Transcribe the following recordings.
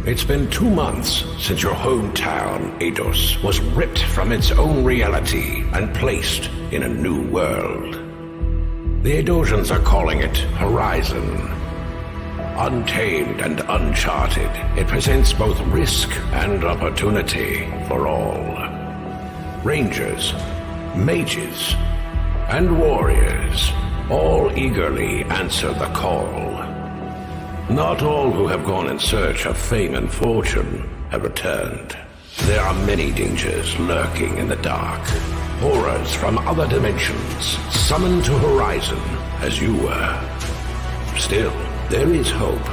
It's been 2 months since your hometown, Eidos, was ripped from its own reality and placed in a new world. The Eidosians are calling it Horizon. Untamed and uncharted, it presents both risk and opportunity for all. Rangers, mages, and warriors all eagerly answer the call. Not all who have gone in search of fame and fortune have returned. There are many dangers lurking in the dark. Horrors from other dimensions summoned to Horizon as you were. Still, there is hope.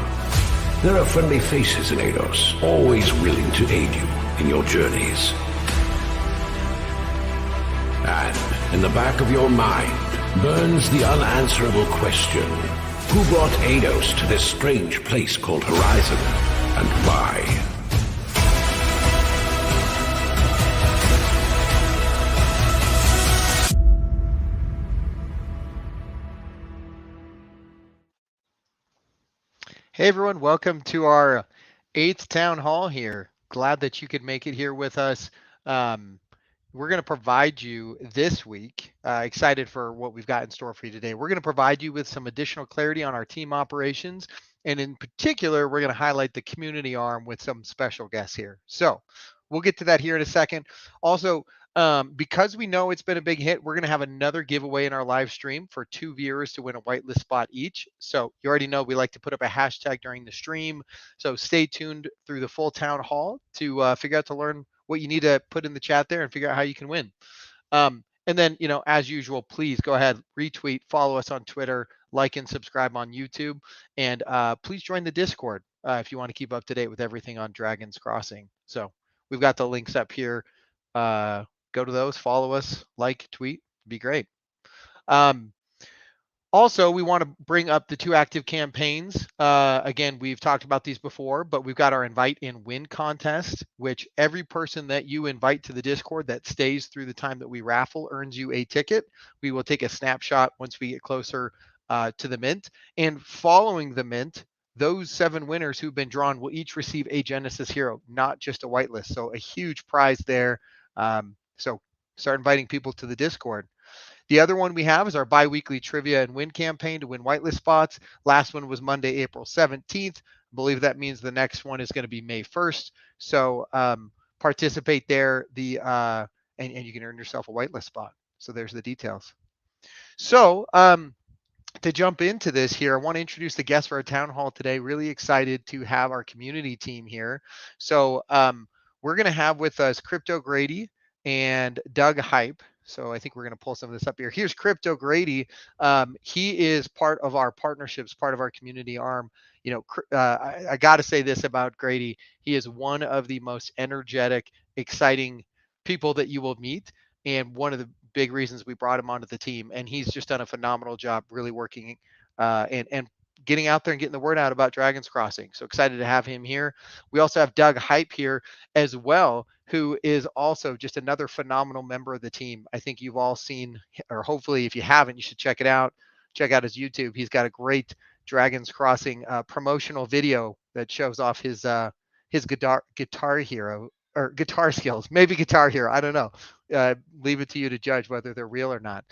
There are friendly faces in Eidos, always willing to aid you in your journeys. And in the back of your mind burns the unanswerable question: who brought Eidos to this strange place called Horizon, and why? Hey everyone, welcome to our 8th town hall here. Glad that you could make it here with us. We're going to provide you this week, excited for what we've got in store for you today. We're going to provide you with some additional clarity on our team operations. And in particular, we're going to highlight the community arm with some special guests here. So we'll get to that here in a second. Also, because we know it's been a big hit, we're going to have another giveaway in our live stream for 2 viewers to win a whitelist spot each. So you already know we like to put up a hashtag during the stream. So stay tuned through the full town hall to figure out to learn what you need to put in the chat there and figure out how you can win. And then, as usual, please go ahead, retweet, follow us on Twitter, like and subscribe on YouTube, and please join the Discord if you want to keep up to date with everything on Dragon's Crossing. So we've got the links up here. Go to those, follow us, like, tweet, be great. Also, we want to bring up the 2 active campaigns. Again, we've talked about these before, but we've got our invite and win contest, which every person that you invite to the Discord that stays through the time that we raffle earns you a ticket. We will take a snapshot once we get closer to the mint. And following the mint, those 7 winners who've been drawn will each receive a Genesis hero, not just a whitelist. So a huge prize there. So start inviting people to the Discord. The other one we have is our bi-weekly trivia and win campaign to win whitelist spots. Last one was Monday, April 17th. I believe that means the next one is going to be May 1st. So participate there. And you can earn yourself a whitelist spot. So there's the details. So to jump into this here, I want to introduce the guests for our town hall today. Really excited to have our community team here. So we're going to have with us Crypto Grady and Doug Hype. So I think we're going to pull some of this up here. Here's Crypto Grady. He is part of our partnerships, part of our community arm. I got to say this about Grady. He is one of the most energetic, exciting people that you will meet. And one of the big reasons we brought him onto the team. And he's just done a phenomenal job really working and getting out there and getting the word out about Dragon's Crossing. So excited to have him here. We also have Doug Hype here as well, who is also just another phenomenal member of the team. I think you've all seen, or hopefully if you haven't, you should check it out. Check out his YouTube. He's got a great Dragon's Crossing promotional video that shows off his guitar hero or guitar skills, maybe Guitar Hero. I don't know. Leave it to you to judge whether they're real or not.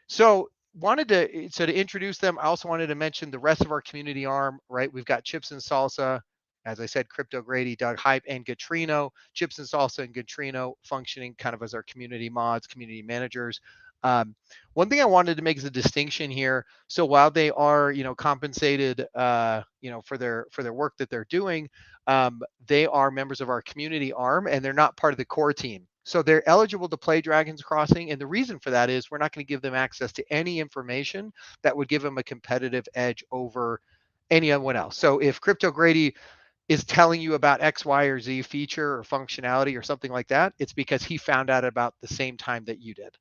So to introduce them, I also wanted to mention the rest of our community arm, right? We've got Chips and Salsa, as I said, Crypto Grady, Doug Hype, and Gatrino. Chips and Salsa and Gatrino functioning kind of as our community mods, community managers. One thing I wanted to make is a distinction here. So while they are, compensated, for their work that they're doing, they are members of our community arm and they're not part of the core team. So they're eligible to play Dragon's Crossing. And the reason for that is we're not going to give them access to any information that would give them a competitive edge over anyone else. So if Crypto Grady is telling you about X, Y, or Z feature or functionality or something like that, it's because he found out about the same time that you did.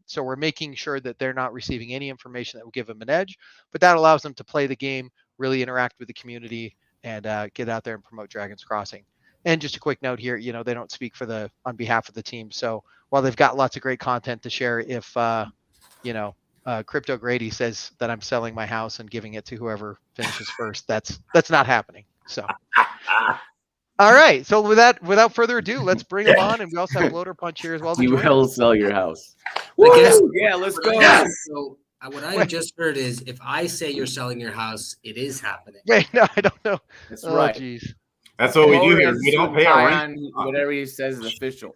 So we're making sure that they're not receiving any information that will give them an edge, but that allows them to play the game, really interact with the community, and get out there and promote Dragon's Crossing. And just a quick note here, they don't speak on behalf of the team. So while they've got lots of great content to share, if Crypto Grady says that I'm selling my house and giving it to whoever finishes first, that's not happening. So, all right. So without further ado, let's bring them on. And we also have Bloater Punch here as well. You will sell your house. I guess, Yeah, let's go. Yes. So what I just heard is if I say you're selling your house, it is happening. Wait, no, I don't know. That's Oh, right. geez. That's what we do Bloater here. has We don't to pay our tie rent. on whatever he says is official.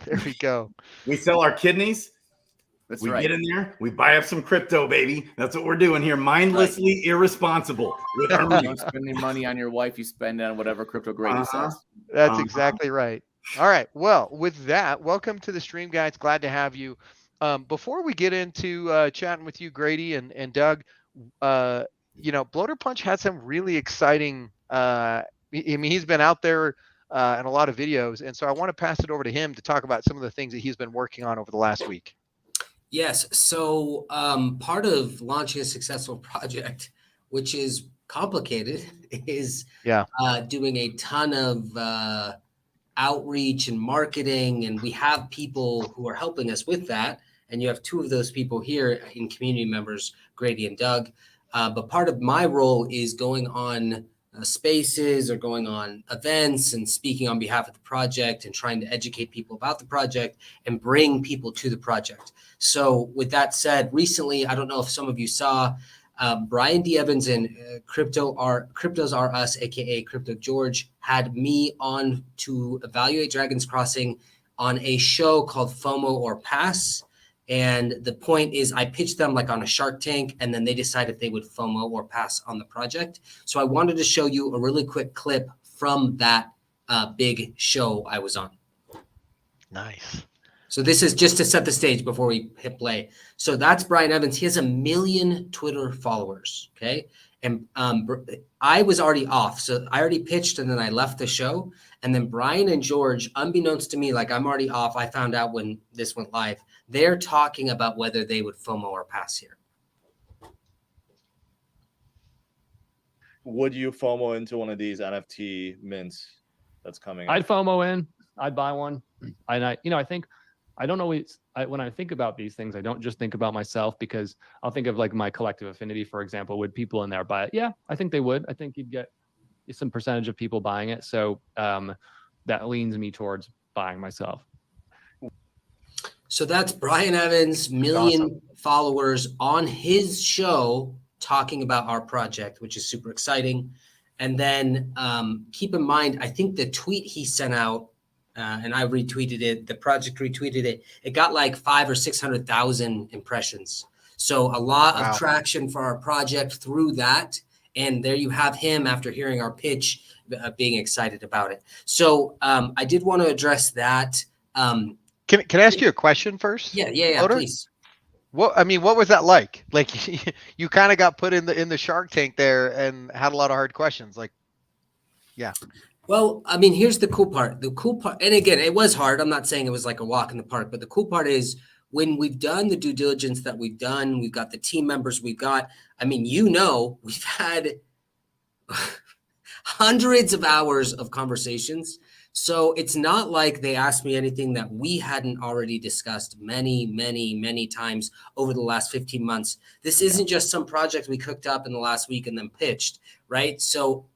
There we go. We sell our kidneys. That's We right. get in there. We buy up some crypto, baby. That's what we're doing here. Mindlessly irresponsible with our money. Don't spend any money on your wife. You spend it on whatever crypto Grady says. That's exactly right. All right. Well, with that, welcome to the stream, guys. Glad to have you. Before we get into chatting with you, Grady and Doug, Bloater Punch had some really exciting. He's been out there in a lot of videos, and so I want to pass it over to him to talk about some of the things that he's been working on over the last week. Yes. So part of launching a successful project, which is complicated, is doing a ton of outreach and marketing. And we have people who are helping us with that. And you have two of those people here in community members, Grady and Doug. But part of my role is going on spaces or going on events and speaking on behalf of the project and trying to educate people about the project and bring people to the project. So with that said, recently, I don't know if some of you saw Brian D. Evans and Cryptos Are Us, aka Crypto George, had me on to evaluate Dragon's Crossing on a show called FOMO or Pass. And the point is I pitched them like on a Shark Tank, and then they decided if they would FOMO or pass on the project. So I wanted to show you a really quick clip from that big show I was on. Nice. So this is just to set the stage before we hit play. So that's Brian Evans. He has 1 million Twitter followers. Okay. And I was already off. So I already pitched and then I left the show. And then Brian and George, unbeknownst to me, like I'm already off. I found out when this went live. They're talking about whether they would FOMO or pass here. Would you FOMO into one of these NFT mints that's coming? I'd FOMO in. I'd buy one. And I think I don't always, when I think about these things, I don't just think about myself, because I'll think of like my collective affinity, for example. Would people in there buy it? Yeah, I think they would. I think you'd get some percentage of people buying it. So that leans me towards buying myself. So that's Brian Evans, 1 million followers on his show talking about our project, which is super exciting. And then keep in mind, I think the tweet he sent out, and I retweeted it, the project retweeted it, it got like 500,000 or 600,000 impressions. So a lot of traction for our project through that. And there you have him after hearing our pitch, being excited about it. So I did want to address that. Can I ask you a question first? Yeah, Bloater? please. What was that like? Like you kind of got put in the Shark Tank there and had a lot of hard questions. Like, yeah. Well, I mean, here's the cool part. The cool part, and again, it was hard. I'm not saying it was like a walk in the park, but the cool part is when we've done the due diligence that we've done, we've got the team members we've got. I mean, we've had hundreds of hours of conversations. So it's not like they asked me anything that we hadn't already discussed many, many, many times over the last 15 months. This isn't just some project we cooked up in the last week and then pitched, right? So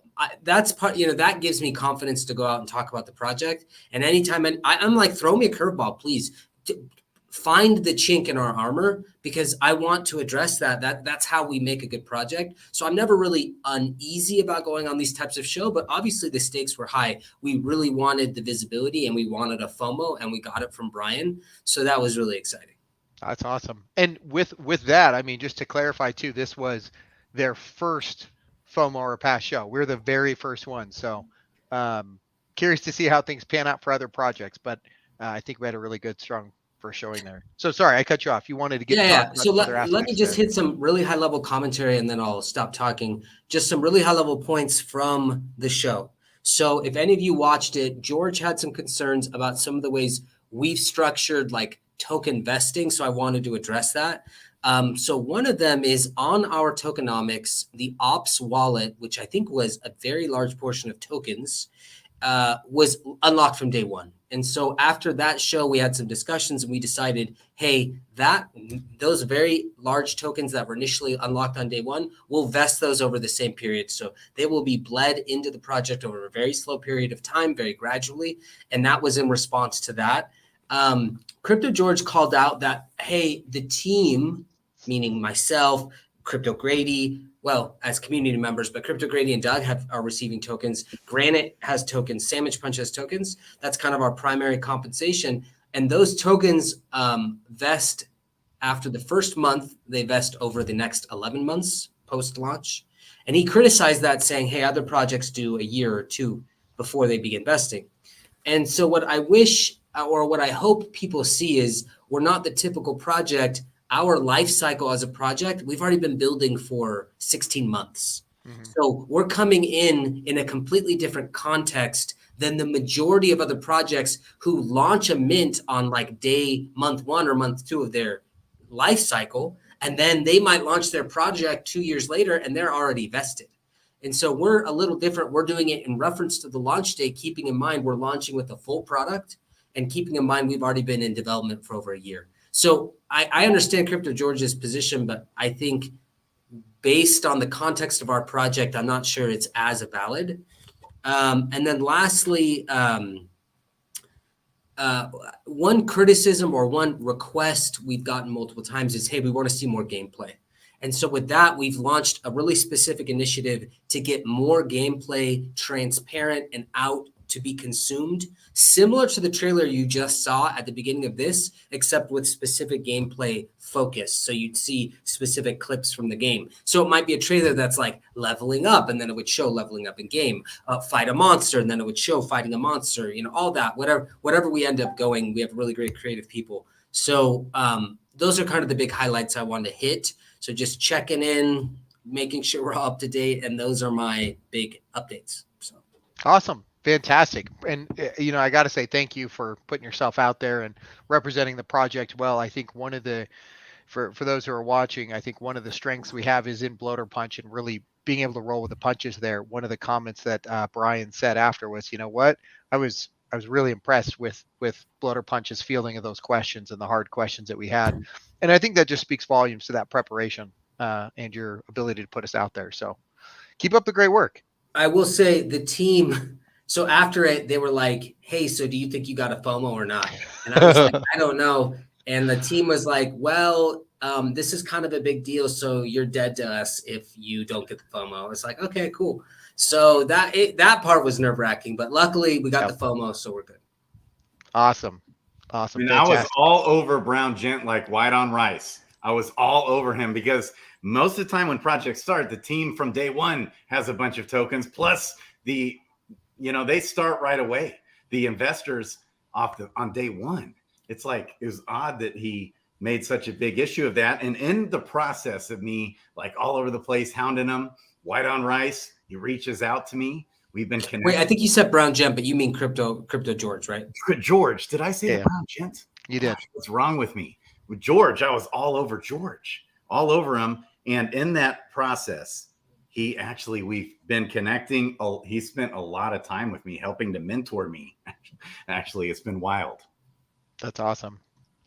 that's part, that gives me confidence to go out and talk about the project. And anytime I'm like, throw me a curveball, please. Find the chink in our armor, because I want to address that. That's how we make a good project. So I'm never really uneasy about going on these types of show, but obviously the stakes were high. We really wanted the visibility and we wanted a FOMO, and we got it from Brian. So that was really exciting. That's awesome. And with that, I mean, just to clarify too, this was their first FOMO or pass show. We're the very first one. So curious to see how things pan out for other projects, but I think we had a really good, strong first showing there. So sorry, I cut you off. You wanted to get So let me just hit some really high level commentary and then I'll stop talking. Just some really high level points from the show. So if any of you watched it, George had some concerns about some of the ways we've structured like token vesting. So I wanted to address that. So one of them is on our tokenomics, the Ops wallet, which I think was a very large portion of tokens, was unlocked from day one. And so after that show, we had some discussions and we decided, hey, those very large tokens that were initially unlocked on day one, we'll vest those over the same period. So they will be bled into the project over a very slow period of time, very gradually. And that was in response to that. Crypto George called out that, hey, the team, meaning myself, Crypto Grady, well, as community members, but Crypto Grady and Doug are receiving tokens. Granite has tokens. Sandwich Punch has tokens. That's kind of our primary compensation. And those tokens vest after the first month. They vest over the next 11 months post-launch. And he criticized that, saying, hey, other projects do a year or two before they begin vesting. And so what I wish, or what I hope people see, is we're not the typical project. Our life cycle as a project, we've already been building for 16 months. Mm-hmm. So we're coming in a completely different context than the majority of other projects who launch a mint on like month 1 or month 2 of their life cycle. And then they might launch their project 2 years later and they're already vested. And so we're a little different. We're doing it in reference to the launch day, keeping in mind we're launching with a full product and keeping in mind we've already been in development for over a year. So I understand Crypto George's position, but I think based on the context of our project, I'm not sure it's as valid. And then lastly, one criticism or one request we've gotten multiple times is, hey, we want to see more gameplay. And so with that, we've launched a really specific initiative to get more gameplay transparent and out to be consumed, similar to the trailer you just saw at the beginning of this, except with specific gameplay focus. So you'd see specific clips from the game. So it might be a trailer that's like leveling up, and then it would show leveling up in game, fight a monster, and then it would show fighting a monster, all that, whatever we end up going, we have really great creative people. So those are kind of the big highlights I wanted to hit. So just checking in, making sure we're all up to date. And those are my big updates. So awesome. Fantastic. And, I got to say thank you for putting yourself out there and representing the project well. I think one of the, for those who are watching, I think one of the strengths we have is in Bloater Punch and really being able to roll with the punches there. One of the comments that Brian said after was, you know what, I was really impressed with Bloater Punch's fielding of those questions and the hard questions that we had. And I think that just speaks volumes to that preparation and your ability to put us out there. So keep up the great work. I will say the team, so after it, they were like, hey, so do you think you got a FOMO or not? And I was like, I don't know. And the team was like, well, this is kind of a big deal. So you're dead to us if you don't get the FOMO. It's like, okay, cool. So that part was nerve wracking, but luckily we got the FOMO, so we're good. Awesome. I was all over Brown Gent like white on rice. I was all over him because most of the time when projects start, the team from day one has a bunch of tokens, plus they start right away. The investors on day one. It's like, it was odd that he made such a big issue of that. And in the process of me like all over the place, hounding him, white on rice, he reaches out to me. We've been connected. Wait, I think you said Brown Gent, but you mean Crypto George, right? George. Did I say Brown Gent? You did. Gosh, what's wrong with me? With George, I was all over George, all over him. And in that process, we've been connecting. He spent a lot of time with me, helping to mentor me. Actually, it's been wild. That's awesome.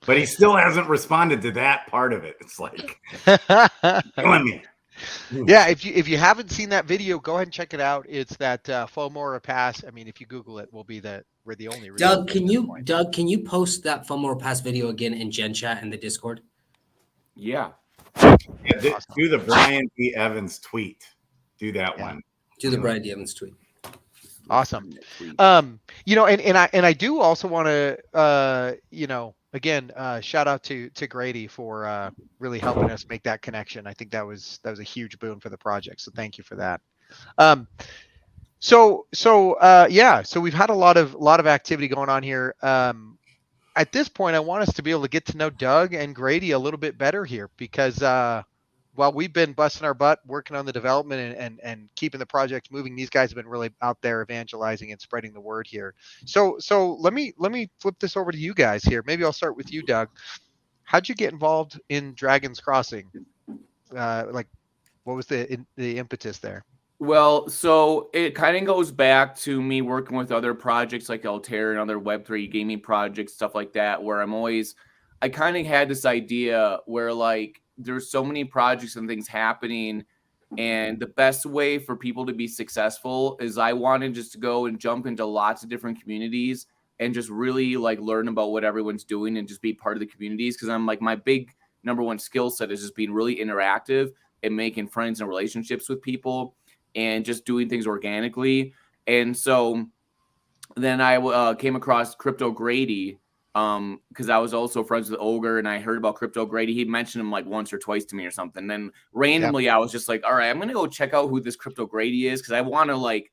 But he still hasn't responded to that part of it. It's like, killing me. Yeah, if you haven't seen that video, go ahead and check it out. It's that FOMO or Pass. I mean, if you Google it, we're the only. Doug, can you post that FOMO or Pass video again in Gen Chat and the Discord? Yeah. Do the Brian B. Evans tweet. Do that one. Do the Brian D. Evans tweet. Awesome. And I do also want to, again, shout out to Grady for really helping us make that connection. I think that was a huge boon for the project. So thank you for that. So we've had a lot of activity going on here. At this point, I want us to be able to get to know Doug and Grady a little bit better here, because while we've been busting our butt working on the development and keeping the project moving, these guys have been really out there evangelizing and spreading the word here. So let me flip this over to you guys here. Maybe I'll start with you, Doug. How'd you get involved in Dragon's Crossing? What was the impetus there? Well, so it kind of goes back to me working with other projects like Altair and other Web3 gaming projects, stuff like that, where I kind of had this idea where like there's so many projects and things happening. And the best way for people to be successful is I wanted just to go and jump into lots of different communities and just really like learn about what everyone's doing and just be part of the communities. Cause I'm like, my big number one skill set is just being really interactive and making friends and relationships with people and just doing things organically. And so then I came across Crypto Grady because I was also friends with Ogre and I heard about Crypto Grady. He mentioned him like once or twice to me or something. Then randomly I was just like, all right, I'm going to go check out who this Crypto Grady is because I want to like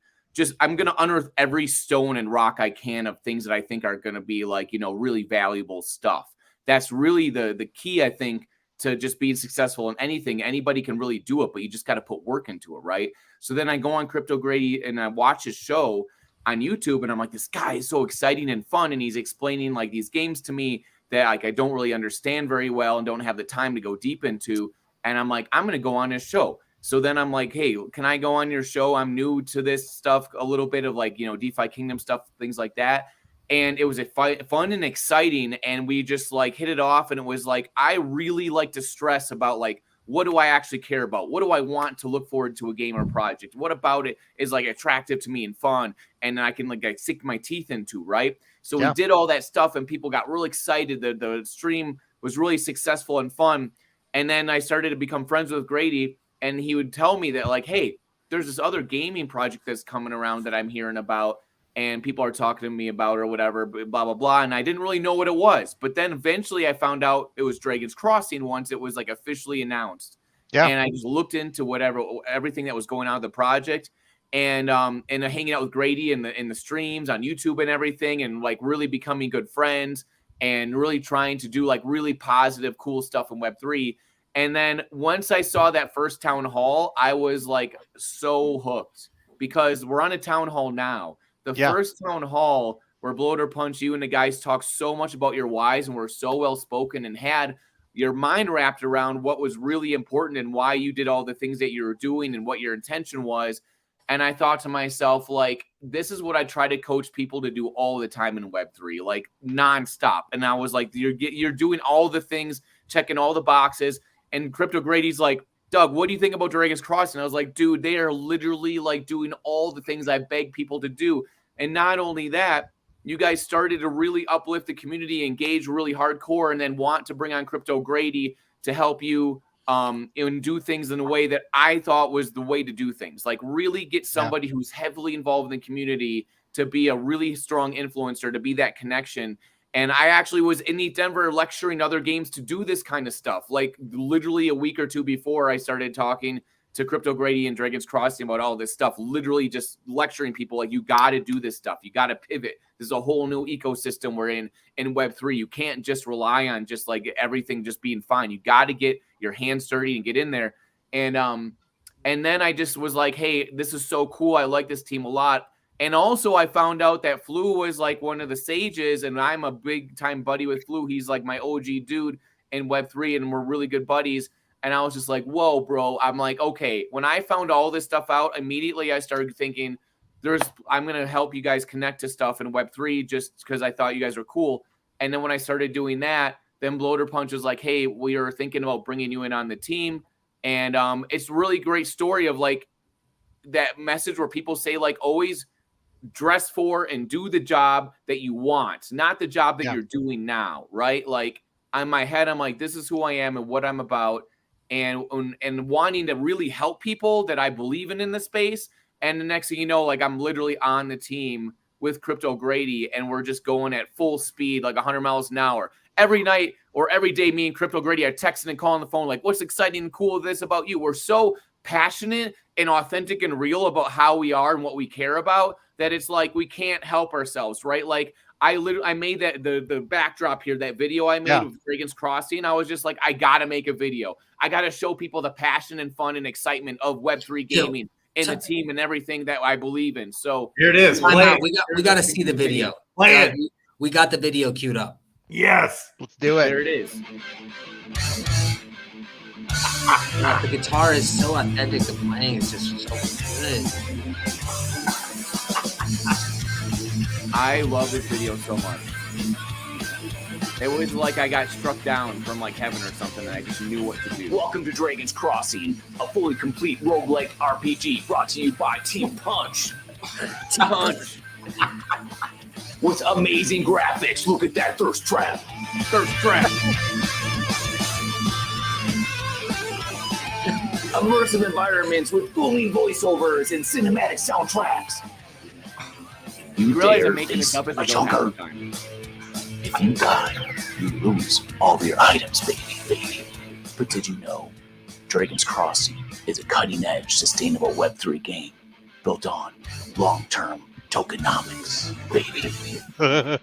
I'm going to unearth every stone and rock I can of things that I think are going to be like, really valuable stuff. That's really the key, I think, to just being successful in anything. Anybody can really do it, but you just got to put work into it, right? So then I go on Crypto Grady and I watch his show on YouTube and I'm like, this guy is so exciting and fun. And he's explaining like these games to me that like I don't really understand very well and don't have the time to go deep into. And I'm like, I'm going to go on his show. So then I'm like, hey, can I go on your show? I'm new to this stuff, a little bit of like, DeFi Kingdom stuff, things like that. And it was fun and exciting. And we just like hit it off. And it was like, I really like to stress about like, what do I actually care about? What do I want to look forward to a game or project? What about it is like attractive to me and fun? And I can like sink my teeth into, right? So we did all that stuff and people got really excited. The stream was really successful and fun. And then I started to become friends with Grady and he would tell me that like, hey, there's this other gaming project that's coming around that I'm hearing about and people are talking to me about or whatever, blah, blah, blah. And I didn't really know what it was. But then eventually I found out it was Dragon's Crossing once it was like officially announced. Yeah. And I just looked into everything that was going on with the project and hanging out with Grady in the streams on YouTube and everything and like really becoming good friends and really trying to do like really positive, cool stuff in Web3. And then once I saw that first town hall, I was like so hooked because we're on a town hall now. The first town hall where Bloater Punch, you and the guys talked so much about your whys and were so well spoken and had your mind wrapped around what was really important and why you did all the things that you were doing and what your intention was. And I thought to myself, like, this is what I try to coach people to do all the time in Web3, like nonstop. And I was like, you're doing all the things, checking all the boxes. And Crypto Grady's like, Doug, what do you think about Dragon's Crossing? I was like, dude, they are literally like doing all the things I beg people to do. And not only that, you guys started to really uplift the community, engage really hardcore, and then want to bring on Crypto Grady to help you and do things in a way that I thought was the way to do things. Like really get somebody who's heavily involved in the community to be a really strong influencer, to be that connection. And I actually was in East Denver lecturing other games to do this kind of stuff. Like literally a week or two before I started talking to Crypto Grady and Dragon's Crossing about all this stuff, literally just lecturing people like, you got to do this stuff. You got to pivot. There's a whole new ecosystem we're in Web3. You can't just rely on just like everything just being fine. You got to get your hands dirty and get in there. And then I just was like, hey, this is so cool. I like this team a lot. And also I found out that Flu was like one of the sages and I'm a big time buddy with Flu. He's like my OG dude in Web3 and we're really good buddies. And I was just like, whoa, bro. I'm like, okay. When I found all this stuff out, immediately I started thinking I'm going to help you guys connect to stuff in Web3 just because I thought you guys were cool. And then when I started doing that, then Bloater Punch was like, hey, we are thinking about bringing you in on the team. And it's a really great story of like that message where people say like always dress for and do the job that you want, not the job that you're doing now, right? Like on my head, I'm like, this is who I am and what I'm about. And wanting to really help people that I believe in the space. And the next thing you know, like I'm literally on the team with Crypto Grady and we're just going at full speed, like 100 miles an hour. Every night or every day, me and Crypto Grady are texting and calling the phone, like, what's exciting and cool of this about you? We're so passionate and authentic and real about how we are and what we care about that it's like we can't help ourselves, right? Like I made that the backdrop here, that video I made of Dragon's Crossing. I was just like, I gotta make a video. I gotta show people the passion and fun and excitement of Web3 gaming and the team and everything that I believe in. So here it is. We got to see the video. We got the video queued up. Yes, let's do it. There it is. The guitar is so authentic. The playing is just so good. I love this video so much. It was like I got struck down from like heaven or something, and I just knew what to do. Welcome to Dragon's Crossing, a fully complete roguelike RPG brought to you by Team Punch. Punch. With amazing graphics. Look at that thirst trap. Thirst trap. Immersive environments with booming voiceovers and cinematic soundtracks. You realize dare I'm making this face up as a I go half the chunker. time. If you die, you lose all of your items, baby. But did you know Dragon's Crossing is a cutting-edge, sustainable Web3 game built on long-term tokenomics, baby?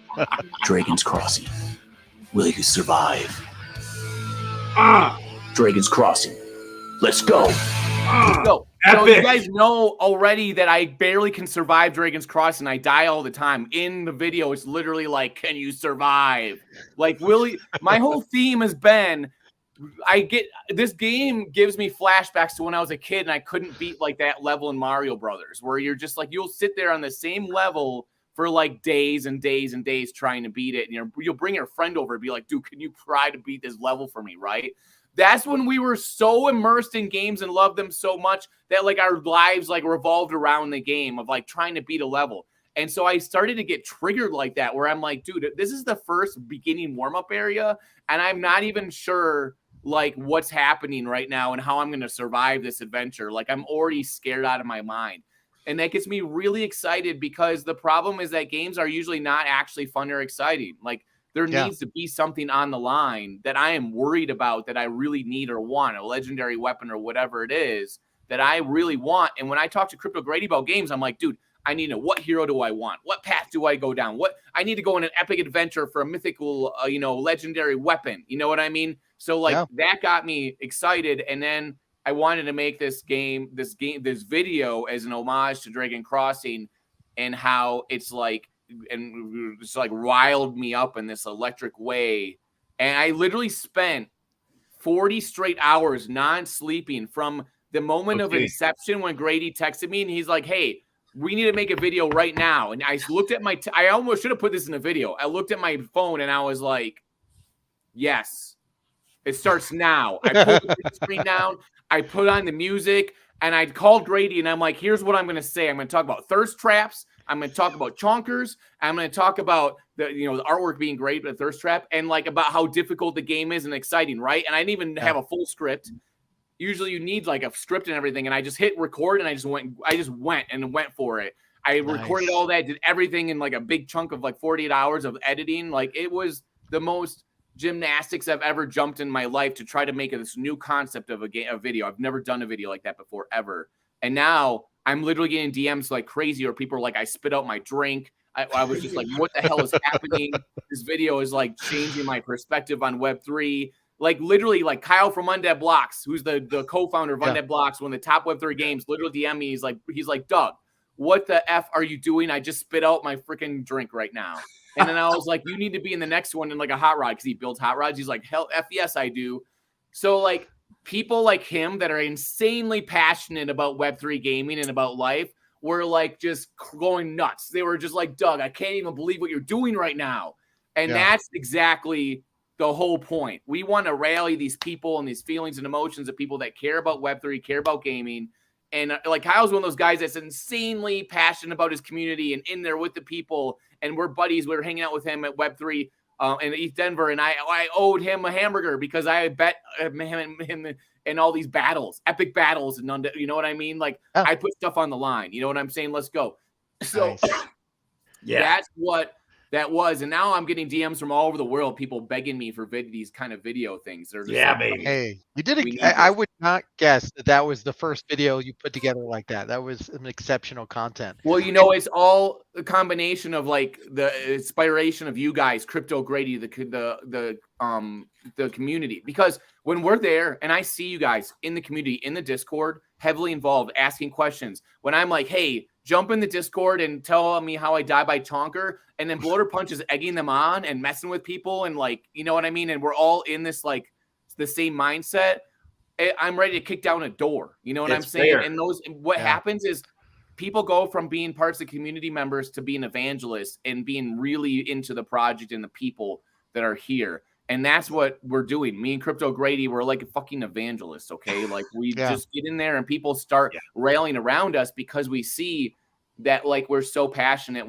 Dragon's Crossing. Will you survive? Dragon's Crossing. Let's go. So Epic. you guys know already that I barely can survive Dragon's Crossing. I die all the time. In the video, it's literally like, can you survive? Like, Willie, my whole theme has been, this game gives me flashbacks to when I was a kid and I couldn't beat like that level in Mario Brothers, where you're just like, you'll sit there on the same level for like days and days and days trying to beat it. And you'll bring your friend over and be like, dude, can you try to beat this level for me, right? That's when we were so immersed in games and loved them so much that like our lives like revolved around the game of like trying to beat a level. And so I started to get triggered like that, where I'm like, dude, this is the first beginning warm-up area, and I'm not even sure like what's happening right now and how I'm going to survive this adventure. Like I'm already scared out of my mind. And that gets me really excited, because the problem is that games are usually not actually fun or exciting. Like there needs to be something on the line that I am worried about, that I really need or want, a legendary weapon or whatever it is that I really want. And when I talk to Crypto Grady about games, I'm like, dude, I need to know, what hero do I want? What path do I go down? What I need to go on an epic adventure for a mythical, legendary weapon. You know what I mean? So like that got me excited. And then I wanted to make this video as an homage to Dragon Crossing, and how it's like riled me up in this electric way. And I literally spent 40 straight hours non-sleeping from the moment of inception when Grady texted me and he's like, hey, we need to make a video right now. And I looked at I almost should have put this in a video. I looked at my phone and I was like, yes, it starts now. I pulled the screen down, I put on the music, and I called Grady and I'm like, here's what I'm going to say. I'm going to talk about thirst traps. I'm going to talk about chonkers. I'm going to talk about the artwork being great, but thirst trap, and like about how difficult the game is and exciting, right? And I didn't even have a full script. Usually you need like a script and everything. And I just hit record and I just went for it. I recorded all that, did everything in like a big chunk of like 48 hours of editing. Like it was the most gymnastics I've ever jumped in my life to try to make this new concept of a video. I've never done a video like that before, ever. And now I'm literally getting DMs like crazy, or people are like, I spit out my drink. I was just like, what the hell is happening? This video is like changing my perspective on Web3. Like literally, like Kyle from Undead Blocks, who's the co-founder of Undead Blocks, one of the top Web3 games, literally DM me. He's like, Doug, what the F are you doing? I just spit out my freaking drink right now. And then I was like, you need to be in the next one in like a hot rod, because he builds hot rods. He's like, hell, F yes, I do. So like people like him that are insanely passionate about Web3 gaming and about life were like just going nuts. They were just like, Doug, I can't even believe what you're doing right now. And that's exactly the whole point. We want to rally these people and these feelings and emotions of people that care about Web3, care about gaming. And like Kyle's one of those guys that's insanely passionate about his community and in there with the people. And we're buddies. We were hanging out with him at Web3 in East Denver. And I owed him a hamburger because I bet him in all these battles, epic battles. And you know what I mean? Like I put stuff on the line. You know what I'm saying? Let's go. So that's what that was. And now I'm getting DMs from all over the world, people begging me for these kind of video things. They're just like, baby. Hey, you did it. I would not guess that was the first video you put together like that. That was an exceptional content. Well, it's all a combination of like the inspiration of you guys, Crypto Grady, the community. Because when we're there and I see you guys in the community, in the Discord, heavily involved, asking questions, when I'm like, hey, jump in the Discord and tell me how I die by Chonker, and then Bloater Punch is egging them on and messing with people, and like, you know what I mean? And we're all in this like the same mindset. I'm ready to kick down a door. You know what I'm It's saying? fair. And what happens is people go from being parts of community members to being evangelists and being really into the project and the people that are here. And that's what we're doing. Me and Crypto Grady, we're like a fucking evangelists, okay? Like we just get in there and people start railing around us because we see that like we're so passionate.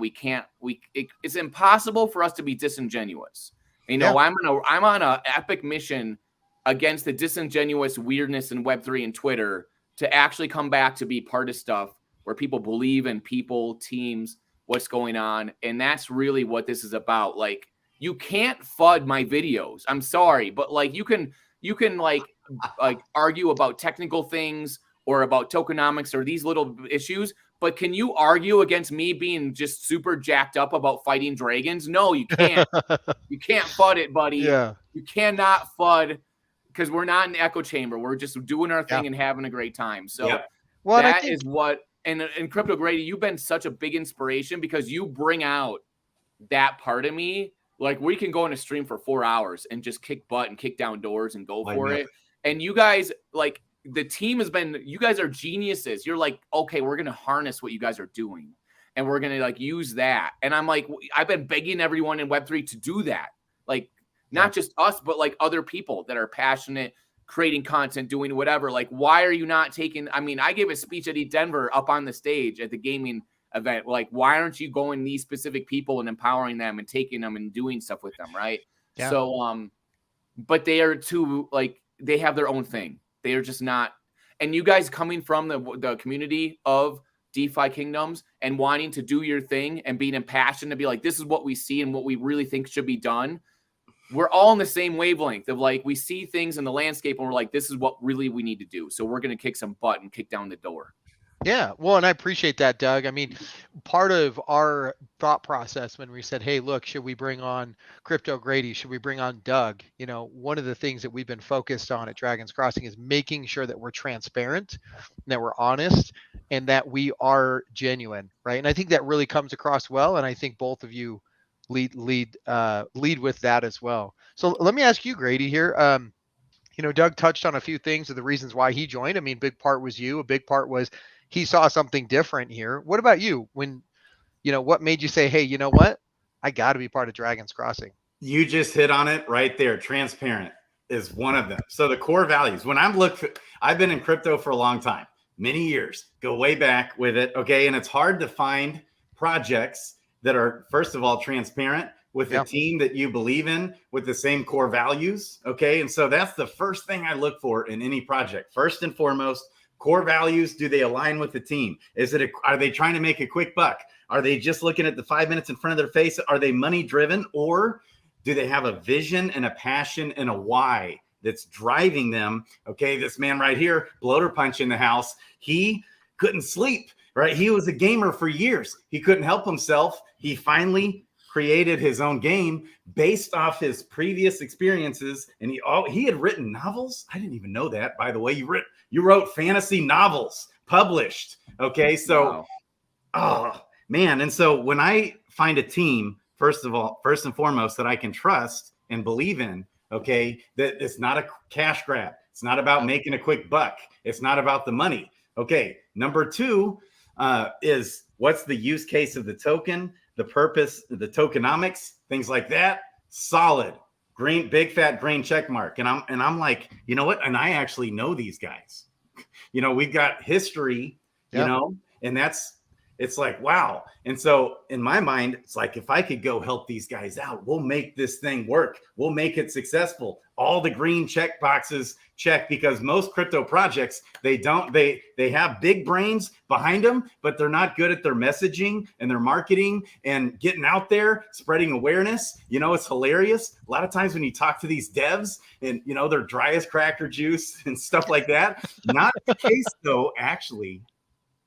It's impossible for us to be disingenuous. You know, I'm on a epic mission against the disingenuous weirdness in Web3 and Twitter to actually come back to be part of stuff where people believe in people, teams, what's going on. And that's really what this is about. Like, you can't FUD my videos. I'm sorry, but like you can like argue about technical things or about tokenomics or these little issues, but can you argue against me being just super jacked up about fighting dragons? No, you can't. You can't FUD it, buddy. Yeah. You cannot FUD because we're not in the echo chamber. We're just doing our thing and having a great time. So that is what, and Crypto Grady, you've been such a big inspiration because you bring out that part of me. Like we can go on a stream for 4 hours and just kick butt and kick down doors and go for it. And you guys, like the team you guys are geniuses. You're like, okay, we're going to harness what you guys are doing and we're going to like use that. And I'm like, I've been begging everyone in Web3 to do that. Like not just us, but like other people that are passionate, creating content, doing whatever. Like, why are you not taking, I mean, I gave a speech at Denver up on the stage at the gaming event. Like, why aren't you going these specific people and empowering them and taking them and doing stuff with them, right? Yeah. So, but they are too, like, they have their own thing. They are just not, and you guys coming from the community of DeFi Kingdoms and wanting to do your thing and being impassioned to be like, this is what we see and what we really think should be done. We're all in the same wavelength of like, we see things in the landscape and we're like, this is what really we need to do. So we're going to kick some butt and kick down the door. Yeah, well, and I appreciate that, Doug. I mean, part of our thought process when we said, hey, look, should we bring on Crypto Grady? Should we bring on Doug? You know, one of the things that we've been focused on at Dragon's Crossing is making sure that we're transparent, that we're honest, and that we are genuine, right? And I think that really comes across well, and I think both of you lead with that as well. So let me ask you, Grady, here. You know, Doug touched on a few things of the reasons why he joined. I mean, big part was you. A big part was he saw something different here. What about you? When, you know, what made you say, hey, you know what? I got to be part of Dragon's Crossing. You just hit on it right there. Transparent is one of them. So the core values, when I've been in crypto for a long time, many years, go way back with it. Okay. And it's hard to find projects that are, first of all, transparent with a team that you believe in with the same core values. Okay. And so that's the first thing I look for in any project. First and foremost, core values. Do they align with the team? Are they trying to make a quick buck? Are they just looking at the 5 minutes in front of their face? Are they money driven, or do they have a vision and a passion and a why that's driving them? Okay. This man right here, Bloater Punch in the house, he couldn't sleep, right? He was a gamer for years. He couldn't help himself. He finally created his own game based off his previous experiences. And he had written novels. I didn't even know that, by the way. You wrote fantasy novels published. Okay. So, oh man. And so when I find a team, first and foremost, that I can trust and believe in, okay, that it's not a cash grab. It's not about making a quick buck. It's not about the money. Okay. Number two is what's the use case of the token, the purpose, the tokenomics, things like that. Solid, green, big fat green check mark. And I'm like, you know what? And I actually know these guys. You know, we've got history, you know, and it's like, wow. And so in my mind, it's like, if I could go help these guys out, we'll make this thing work. We'll make it successful. All the green check boxes check, because most crypto projects, they have big brains behind them, but they're not good at their messaging and their marketing and getting out there, spreading awareness. You know, it's hilarious. A lot of times when you talk to these devs and, you know, they're dry as cracker juice and stuff like that. Not the case though, actually.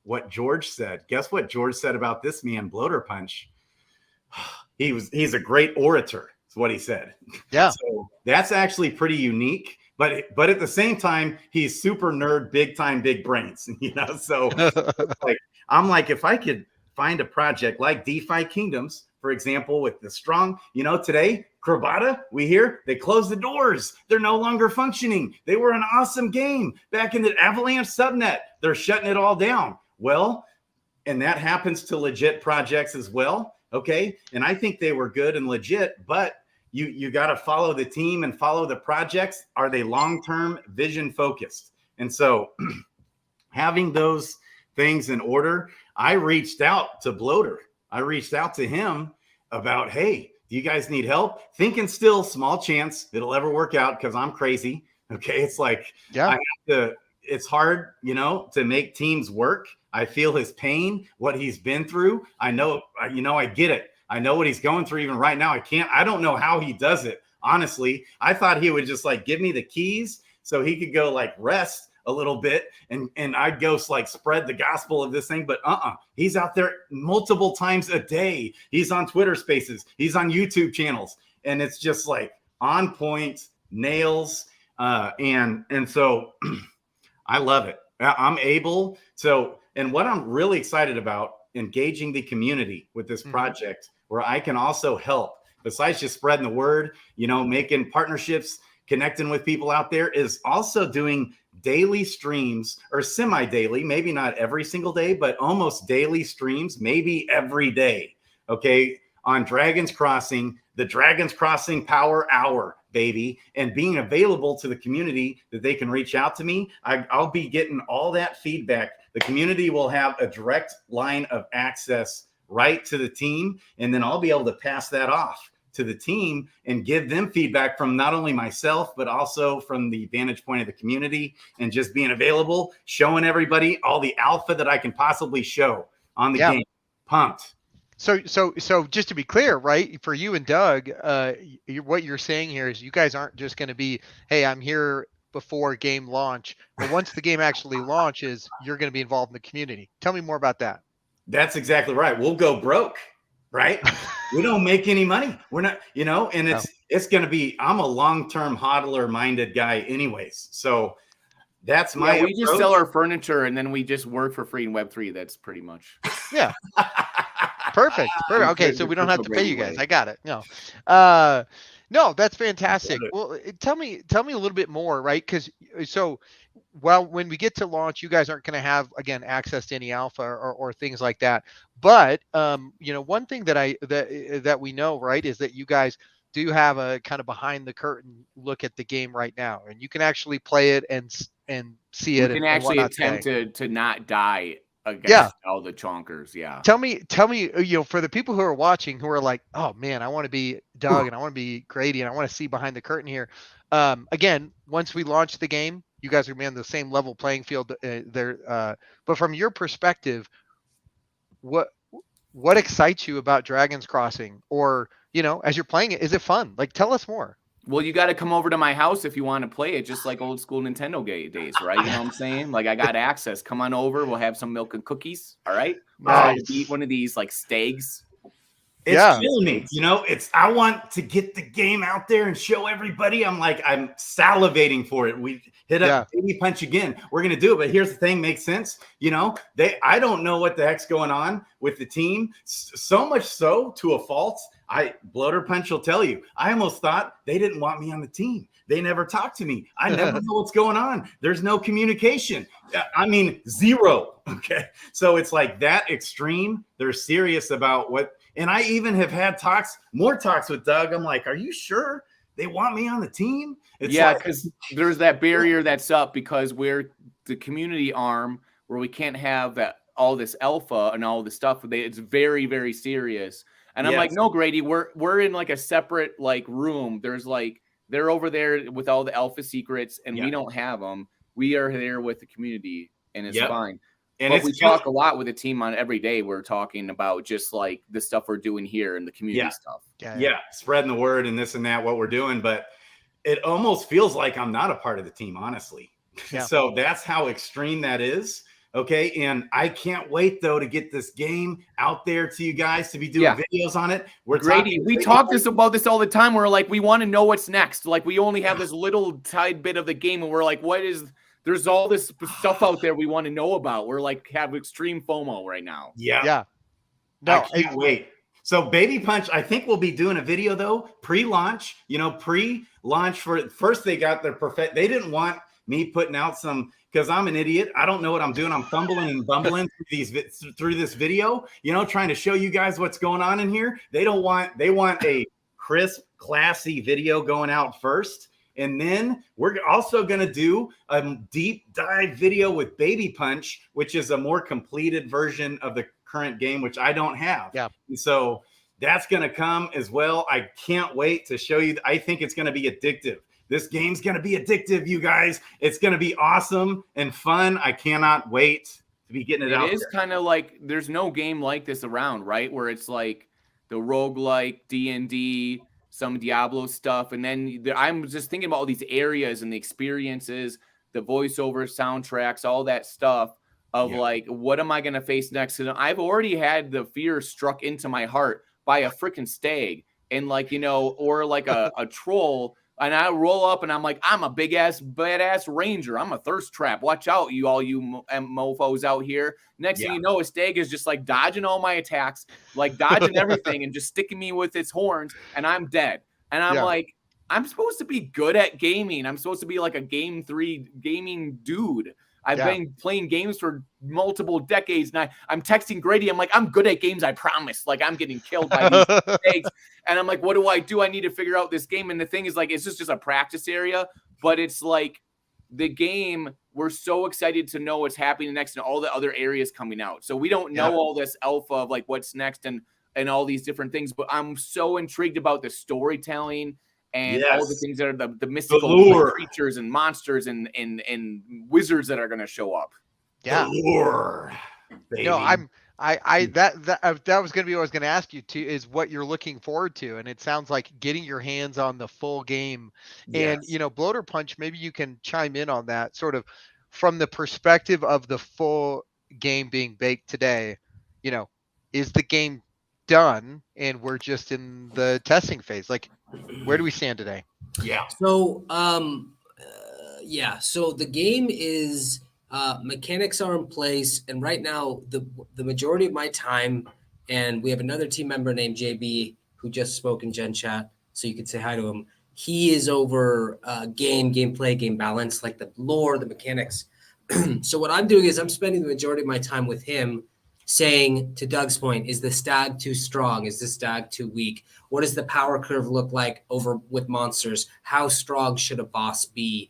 What George said. Guess what George said about this man, Bloater Punch? He's a great orator, is what he said. Yeah. So that's actually pretty unique. But at the same time, he's super nerd, big time, big brains. You know, so like I'm like, if I could find a project like DeFi Kingdoms, for example, with the strong, today, Crobata, we hear they closed the doors. They're no longer functioning. They were an awesome game back in the Avalanche subnet. They're shutting it all down. Well, and that happens to legit projects as well. Okay. And I think they were good and legit, but you got to follow the team and follow the projects. Are they long-term vision focused? And so having those things in order, I reached out to Bloater. I reached out to him about, hey, do you guys need help? Thinking still small chance it'll ever work out because I'm crazy. Okay. It's like, it's hard, to make teams work. I feel his pain, what he's been through. I know, I get it. I know what he's going through even right now. I don't know how he does it. Honestly, I thought he would just give me the keys so he could go rest a little bit and I'd go spread the gospel of this thing. But he's out there multiple times a day. He's on Twitter Spaces. He's on YouTube channels. And it's just on point, nails. And so I love it. I'm able to, and what I'm really excited about, engaging the community with this project where I can also help, besides just spreading the word, making partnerships, connecting with people out there, is also doing daily streams or semi-daily, maybe not every single day, but almost daily streams, maybe every day. Okay. On Dragons Crossing, the Dragons Crossing Power Hour, baby, and being available to the community that they can reach out to me. I'll be getting all that feedback. The community will have a direct line of access right to the team. And then I'll be able to pass that off to the team and give them feedback from not only myself, but also from the vantage point of the community, and just being available, showing everybody all the alpha that I can possibly show on the game. Pumped. So just to be clear, right, for you and Doug, what you're saying here is you guys aren't just going to be, hey, I'm here before game launch, but once the game actually launches, you're going to be involved in the community. Tell me more about that. That's exactly right. We'll go broke, right? We don't make any money. We're not, and it's going to be, I'm a long-term hodler minded guy anyways. So that's my we just sell our furniture and then we just work for free in Web3. That's pretty much. Yeah. Perfect. Okay, so we don't have to pay you guys. I got it. No, that's fantastic. Well, tell me a little bit more, right? Because when we get to launch, you guys aren't going to have, again, access to any alpha or things like that. But one thing that we know, right, is that you guys do have a kind of behind the curtain look at the game right now, and you can actually play it and see it. You can actually attempt to not die against all the chonkers. Yeah. Tell me, for the people who are watching, who are like, oh man, I want to be Doug and I want to be Grady and I want to see behind the curtain here. Again, once we launch the game, you guys are going to be on the same level playing field there. But from your perspective, what excites you about Dragons Crossing, or, as you're playing it, is it fun? Tell us more. Well, you got to come over to my house if you want to play it, just like old school Nintendo days, right? You know what I'm saying? I got access. Come on over. We'll have some milk and cookies. All right. Nice. Eat one of these steaks. It's killing me. I want to get the game out there and show everybody. I'm salivating for it. We hit up Baby Punch again. We're going to do it. But here's the thing, makes sense. I don't know what the heck's going on with the team. So much so to a fault. Bloater Punch will tell you, I almost thought they didn't want me on the team. They never talked to me. I never know what's going on. There's no communication. Zero. Okay. So it's that extreme. They're serious about what. And I even have had more talks with Doug. I'm like, are you sure they want me on the team? Because there's that barrier that's up because we're the community arm where we can't have all this alpha and all this stuff. It's very, very serious. And I'm like, no, Grady, we're in a separate room. There's they're over there with all the alpha secrets and we don't have them. We are there with the community and it's fine. And we talk a lot with the team on every day. We're talking about just the stuff we're doing here and the community stuff. Yeah. Spreading the word and this and that, what we're doing. But it almost feels like I'm not a part of the team, honestly. Yeah. So that's how extreme that is. Okay. And I can't wait though to get this game out there to you guys, to be doing videos on it. Grady, we talk about this all the time. We're we want to know what's next. We only have this little tiny bit of the game and we're there's all this stuff out there we want to know about. We're have extreme FOMO right now. Yeah. No, I can't wait. So Baby Punch, I think we'll be doing a video though, pre-launch, pre-launch for first they got their perfect. They didn't want me putting out some, because I'm an idiot. I don't know what I'm doing. I'm fumbling and bumbling through this video, trying to show you guys what's going on in here. They want a crisp, classy video going out first. And then we're also going to do a deep dive video with Baby Punch, which is a more completed version of the current game, which I don't have. Yeah. And so that's going to come as well. I can't wait to show you. I think it's going to be addictive. This game's going to be addictive, you guys. It's going to be awesome and fun. I cannot wait to be getting it out. It is kind of like there's no game like this around, right? Where it's like the roguelike, D&D, some Diablo stuff. And then I'm just thinking about all these areas and the experiences, the voiceover soundtracks, all that stuff of like, what am I going to face next? And I've already had the fear struck into my heart by a freaking stag and like, or like a troll. And I roll up and I'm like, I'm a big ass, badass ranger. I'm a thirst trap. Watch out, you mofos out here. Next thing you know, a stag is just like dodging all my attacks, like dodging everything and just sticking me with its horns. And I'm dead. And I'm like, I'm supposed to be good at gaming. I'm supposed to be like a Game 3 gaming dude. I've been playing games for multiple decades. And I'm texting Grady. I'm like, I'm good at games. I promise. Like I'm getting killed by these stags. And I'm like, what do? I need to figure out this game. And the thing is like, it's just a practice area, but it's like the game. We're so excited to know what's happening next and all the other areas coming out. So we don't know all this alpha of like what's next and all these different things, but I'm so intrigued about the storytelling and all the things that are the mystical creatures and monsters and wizards that are going to show up. Yeah. The lore, baby. That was going to be what I was going to ask you too, is what you're looking forward to. And it sounds like getting your hands on the full game. And, Bloater Punch, maybe you can chime in on that sort of from the perspective of the full game being baked today. Is the game done and we're just in the testing phase? Like, where do we stand today? So so the game is mechanics are in place, and right now the majority of my time, and we have another team member named JB who just spoke in Gen Chat, so you could say hi to him. He is over gameplay, game balance, like the lore, the mechanics. So what I'm doing is I'm spending the majority of my time with him, saying, to Doug's point, is the stag too strong? Is the stag too weak? What does the power curve look like over with monsters? How strong should a boss be?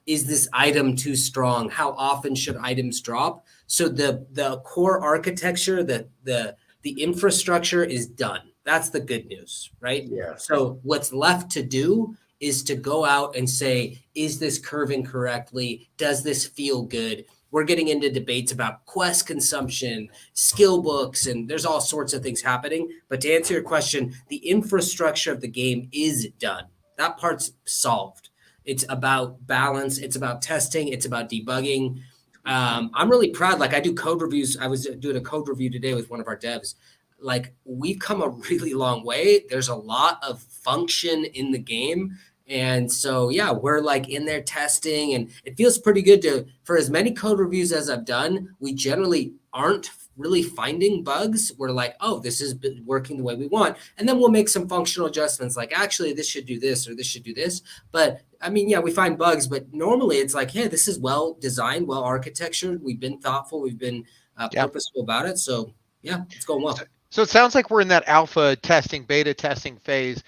Is this item too strong? How often should items drop? So the core architecture, the infrastructure is done. That's the good news, right? Yeah. So what's left to do is to go out and say, is this curving correctly? Does this feel good? We're getting into debates about quest consumption, skill books, and there's all sorts of things happening. But to answer your question, the infrastructure of the game is done. That part's solved. It's about balance. It's about testing. It's about debugging. I'm really proud. Like I do code reviews. I was doing a code review today with one of our devs. Like we've come a really long way. There's a lot of function in the game. And so, we're like in there testing, and it feels pretty good for as many code reviews as I've done. We generally aren't really finding bugs. We're like, oh, this is working the way we want. And then we'll make some functional adjustments like, actually, this should do this or this should do this. But I mean, we find bugs, but normally it's like, hey, this is well designed, well architectured. We've been thoughtful. We've been purposeful about it. So, it's going well. So it sounds like we're in that alpha testing, beta testing phase.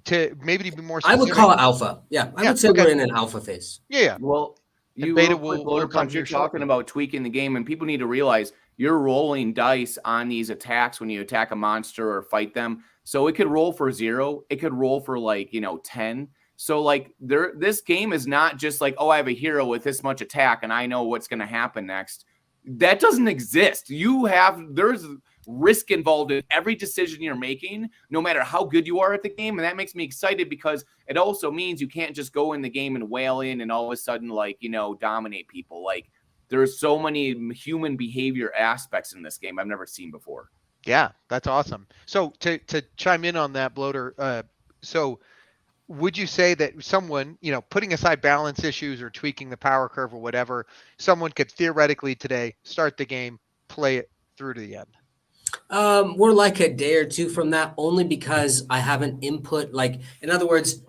To maybe be more specific. I would call it alpha. I would say we're in an alpha phase. Well, you're talking about tweaking the game, and people need to realize you're rolling dice on these attacks when you attack a monster or fight them. So it could roll for 0. It could roll for 10. So like this game is not just like, oh, I have a hero with this much attack and I know what's going to happen next. That doesn't exist. There's risk involved in every decision you're making, no matter how good you are at the game. And that makes me excited because it also means you can't just go in the game and wail in and all of a sudden, dominate people. Like there's so many human behavior aspects in this game I've never seen before. Yeah, that's awesome. So to chime in on that, Bloater, so would you say that someone, putting aside balance issues or tweaking the power curve or whatever, someone could theoretically today start the game, play it through to the end? We're like a day or two from that, only because I haven't input, like, in other words,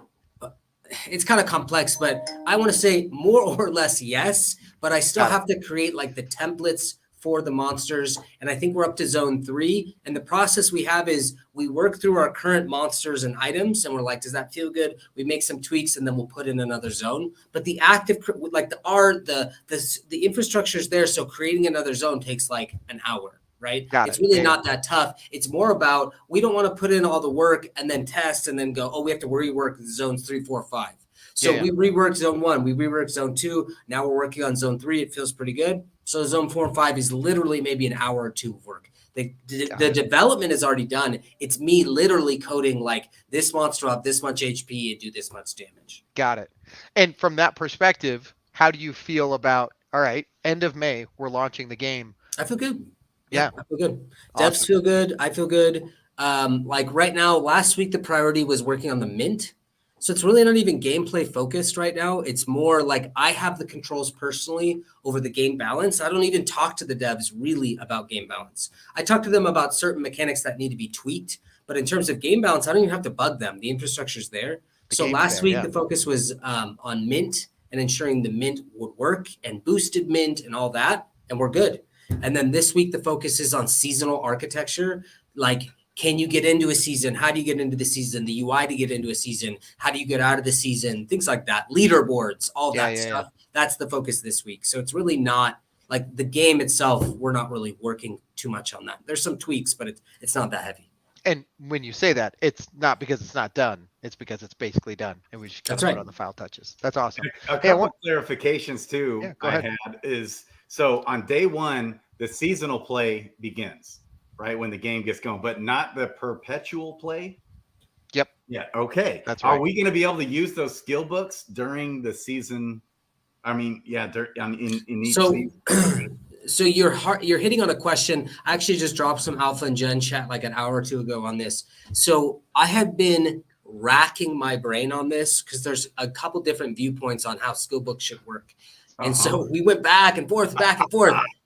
it's kind of complex, but I want to say more or less yes, but I still have to create like the templates for the monsters. And I think we're up to zone 3. And the process we have is we work through our current monsters and items, and we're like, does that feel good? We make some tweaks, and then we'll put in another zone. But the active, like the infrastructure is there, so creating another zone takes like an hour. Right? It's really not that tough. It's more about, we don't want to put in all the work and then test and then go, oh, we have to rework zones 3, 4, 5. So we reworked zone 1, we reworked zone 2. Now we're working on zone 3. It feels pretty good. So zone 4 and 5 is literally maybe an hour or 2 of work. The development is already done. It's me literally coding like, this monster will have this much HP and do this much damage. Got it. And from that perspective, how do you feel about, all right, end of May, we're launching the game. I feel good. Yeah, I feel good. Awesome. Devs feel good. I feel good. Like right now, last week, the priority was working on the mint. So it's really not even gameplay focused right now. It's more like I have the controls personally over the game balance. I don't even talk to the devs really about game balance. I talk to them about certain mechanics that need to be tweaked. But in terms of game balance, I don't even have to bug them. The infrastructure's there. So last week, the focus was on mint and ensuring the mint would work and boosted mint and all that. And we're good. And then this week, the focus is on seasonal architecture. Like, can you get into a season? How do you get into the season? The UI to get into a season? How do you get out of the season? Things like that. Leaderboards, all that stuff. Yeah. That's the focus this week. So it's really not like the game itself. We're not really working too much on that. There's some tweaks, but it's not that heavy. And when you say that, it's not because it's not done. It's because it's basically done. And we just kind of put on the file touches. That's awesome. A couple of clarifications too I had is, so on day 1, the seasonal play begins, right? When the game gets going, but not the perpetual play. Yep. Yeah. Okay. That's right. Are we going to be able to use those skill books during the season? I mean, yeah, in each season. So you're hitting on a question. I actually just dropped some alpha and gen chat like an hour or 2 ago on this. So I have been racking my brain on this because there's a couple different viewpoints on how skill books should work. And so we went back and forth.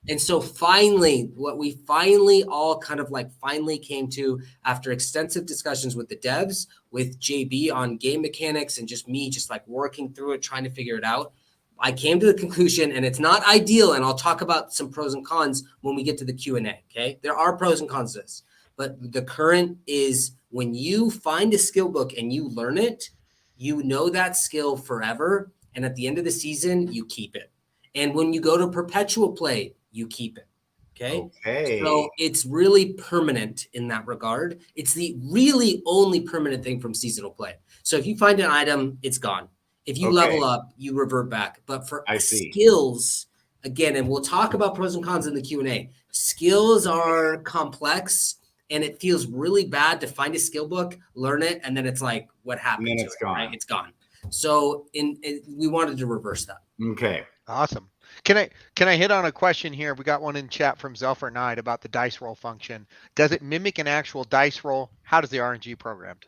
And so finally, what we finally all kind of like finally came to after extensive discussions with the devs, with JB on game mechanics and just me just like working through it, trying to figure it out. I came to the conclusion, and it's not ideal, and I'll talk about some pros and cons when we get to the Q&A, okay? There are pros and cons to this, but the current is when you find a skill book and you learn it, you know that skill forever. And at the end of the season, you keep it. And when you go to perpetual play, you keep it. Okay. So it's really permanent in that regard. It's the really only permanent thing from seasonal play. So if you find an item, it's gone. If you level up, you revert back. But for skills, again, and we'll talk about pros and cons in the Q&A, skills are complex. And it feels really bad to find a skill book, learn it, and then it's like, what happened? And then it's gone. Right? It's gone. So we wanted to reverse that. Okay. Awesome. Can I hit on a question here? We got one in chat from Zelfer Knight about the dice roll function. Does it mimic an actual dice roll? How does the RNG programmed?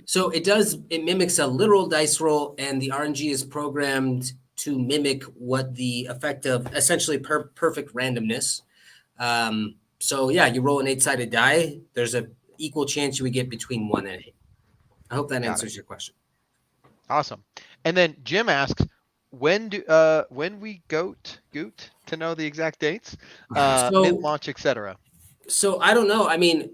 So it does. It mimics a literal dice roll, and the RNG is programmed to mimic what the effect of essentially perfect randomness. So yeah, you roll an 8-sided die. There's an equal chance you would get between 1 and 8. I hope that answers your question. Awesome. And then Jim asks, when we goot to know the exact dates, mint launch, etc. So I don't know. I mean,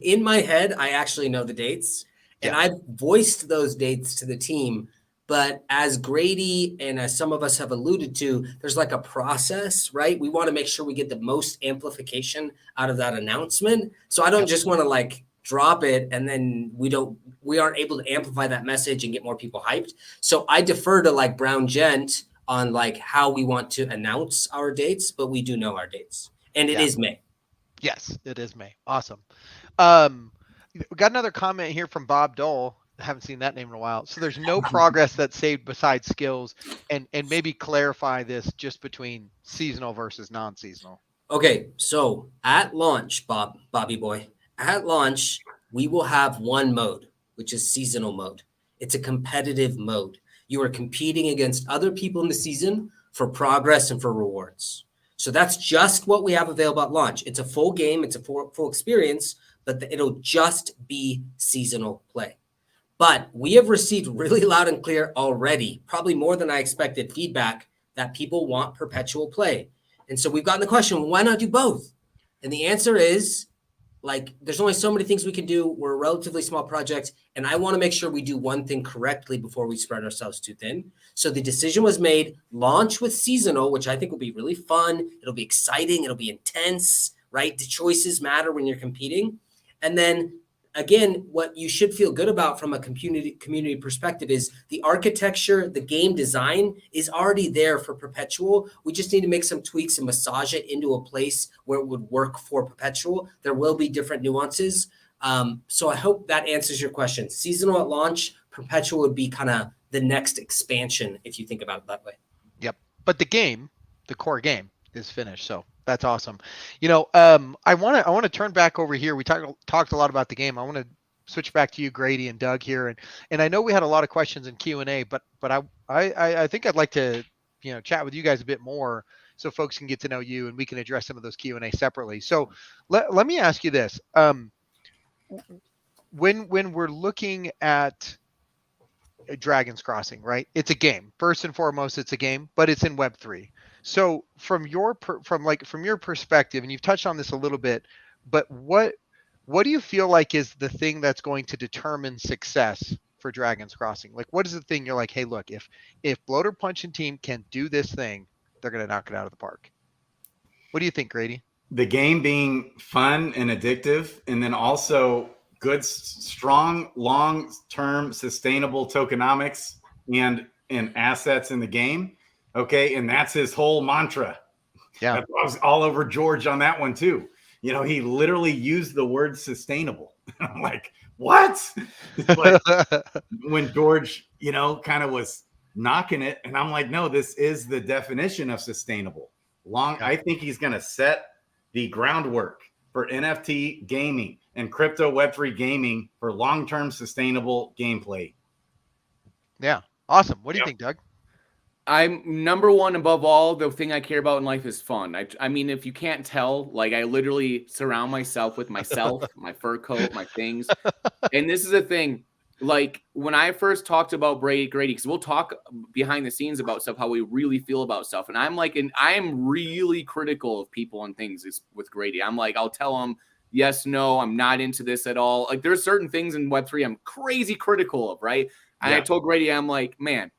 in my head, I actually know the dates, and I've voiced those dates to the team. But as Grady and as some of us have alluded to, there's like a process, right? We want to make sure we get the most amplification out of that announcement. So I don't just want to like drop it and then we aren't able to amplify that message and get more people hyped. So I defer to like Brown Gent on like how we want to announce our dates, but we do know our dates, and it is May. Yes, it is May. Awesome. We got another comment here from Bob Dole. I haven't seen that name in a while. So there's no progress that's saved besides skills, and maybe clarify this just between seasonal versus non-seasonal. Okay, so at launch, Bobby boy, at launch, we will have one mode, which is seasonal mode. It's a competitive mode. You are competing against other people in the season for progress and for rewards. So that's just what we have available at launch. It's a full game. It's a full experience, but it'll just be seasonal play. But we have received really loud and clear already, probably more than I expected, feedback that people want perpetual play. And so we've gotten the question, why not do both? And the answer is, like, there's only so many things we can do. We're a relatively small project, and I want to make sure we do one thing correctly before we spread ourselves too thin. So the decision was made, launch with seasonal, which I think will be really fun. It'll be exciting. It'll be intense, right? The choices matter when you're competing. And then again, what you should feel good about from a community perspective is the architecture, the game design is already there for perpetual. We just need to make some tweaks and massage it into a place where it would work for perpetual. There will be different nuances. So I hope that answers your question. Seasonal at launch, perpetual would be kind of the next expansion if you think about it that way. Yep. But the core game is finished. So that's awesome. I want to turn back over here. We talked a lot about the game. I want to switch back to you, Grady and Doug here. And I know we had a lot of questions in Q&A, but I think I'd like to, chat with you guys a bit more so folks can get to know you and we can address some of those Q&A separately. So let me ask you this. When we're looking at Dragon's Crossing, right? It's a game. First and foremost, it's a game, but it's in Web3. So from your perspective, and you've touched on this a little bit, but what do you feel like is the thing that's going to determine success for Dragon's Crossing? Like, what is the thing you're like, hey, look, if Bloater Punch and team can do this thing, they're going to knock it out of the park. What do you think, Grady? The game being fun and addictive, and then also good, strong, long-term, sustainable tokenomics and assets in the game. Okay, and that's his whole mantra. Yeah, I was all over George on that one too. He literally used the word sustainable. I'm like, what? But when George, kind of was knocking it, and I'm like, no, this is the definition of sustainable. I think he's going to set the groundwork for NFT gaming and crypto Web3 gaming for long-term sustainable gameplay. Yeah, awesome. What do you think, Doug? I'm number one above all. The thing I care about in life is fun. I mean, if you can't tell, like, I literally surround myself with myself, my fur coat, my things. And this is the thing, like, when I first talked about Grady, because we'll talk behind the scenes about stuff, how we really feel about stuff. And I'm like, I am really critical of people and things with Grady. I'm like, I'll tell him, yes, no, I'm not into this at all. Like, there's certain things in Web3 I'm crazy critical of, right? And I told Grady, I'm like, man,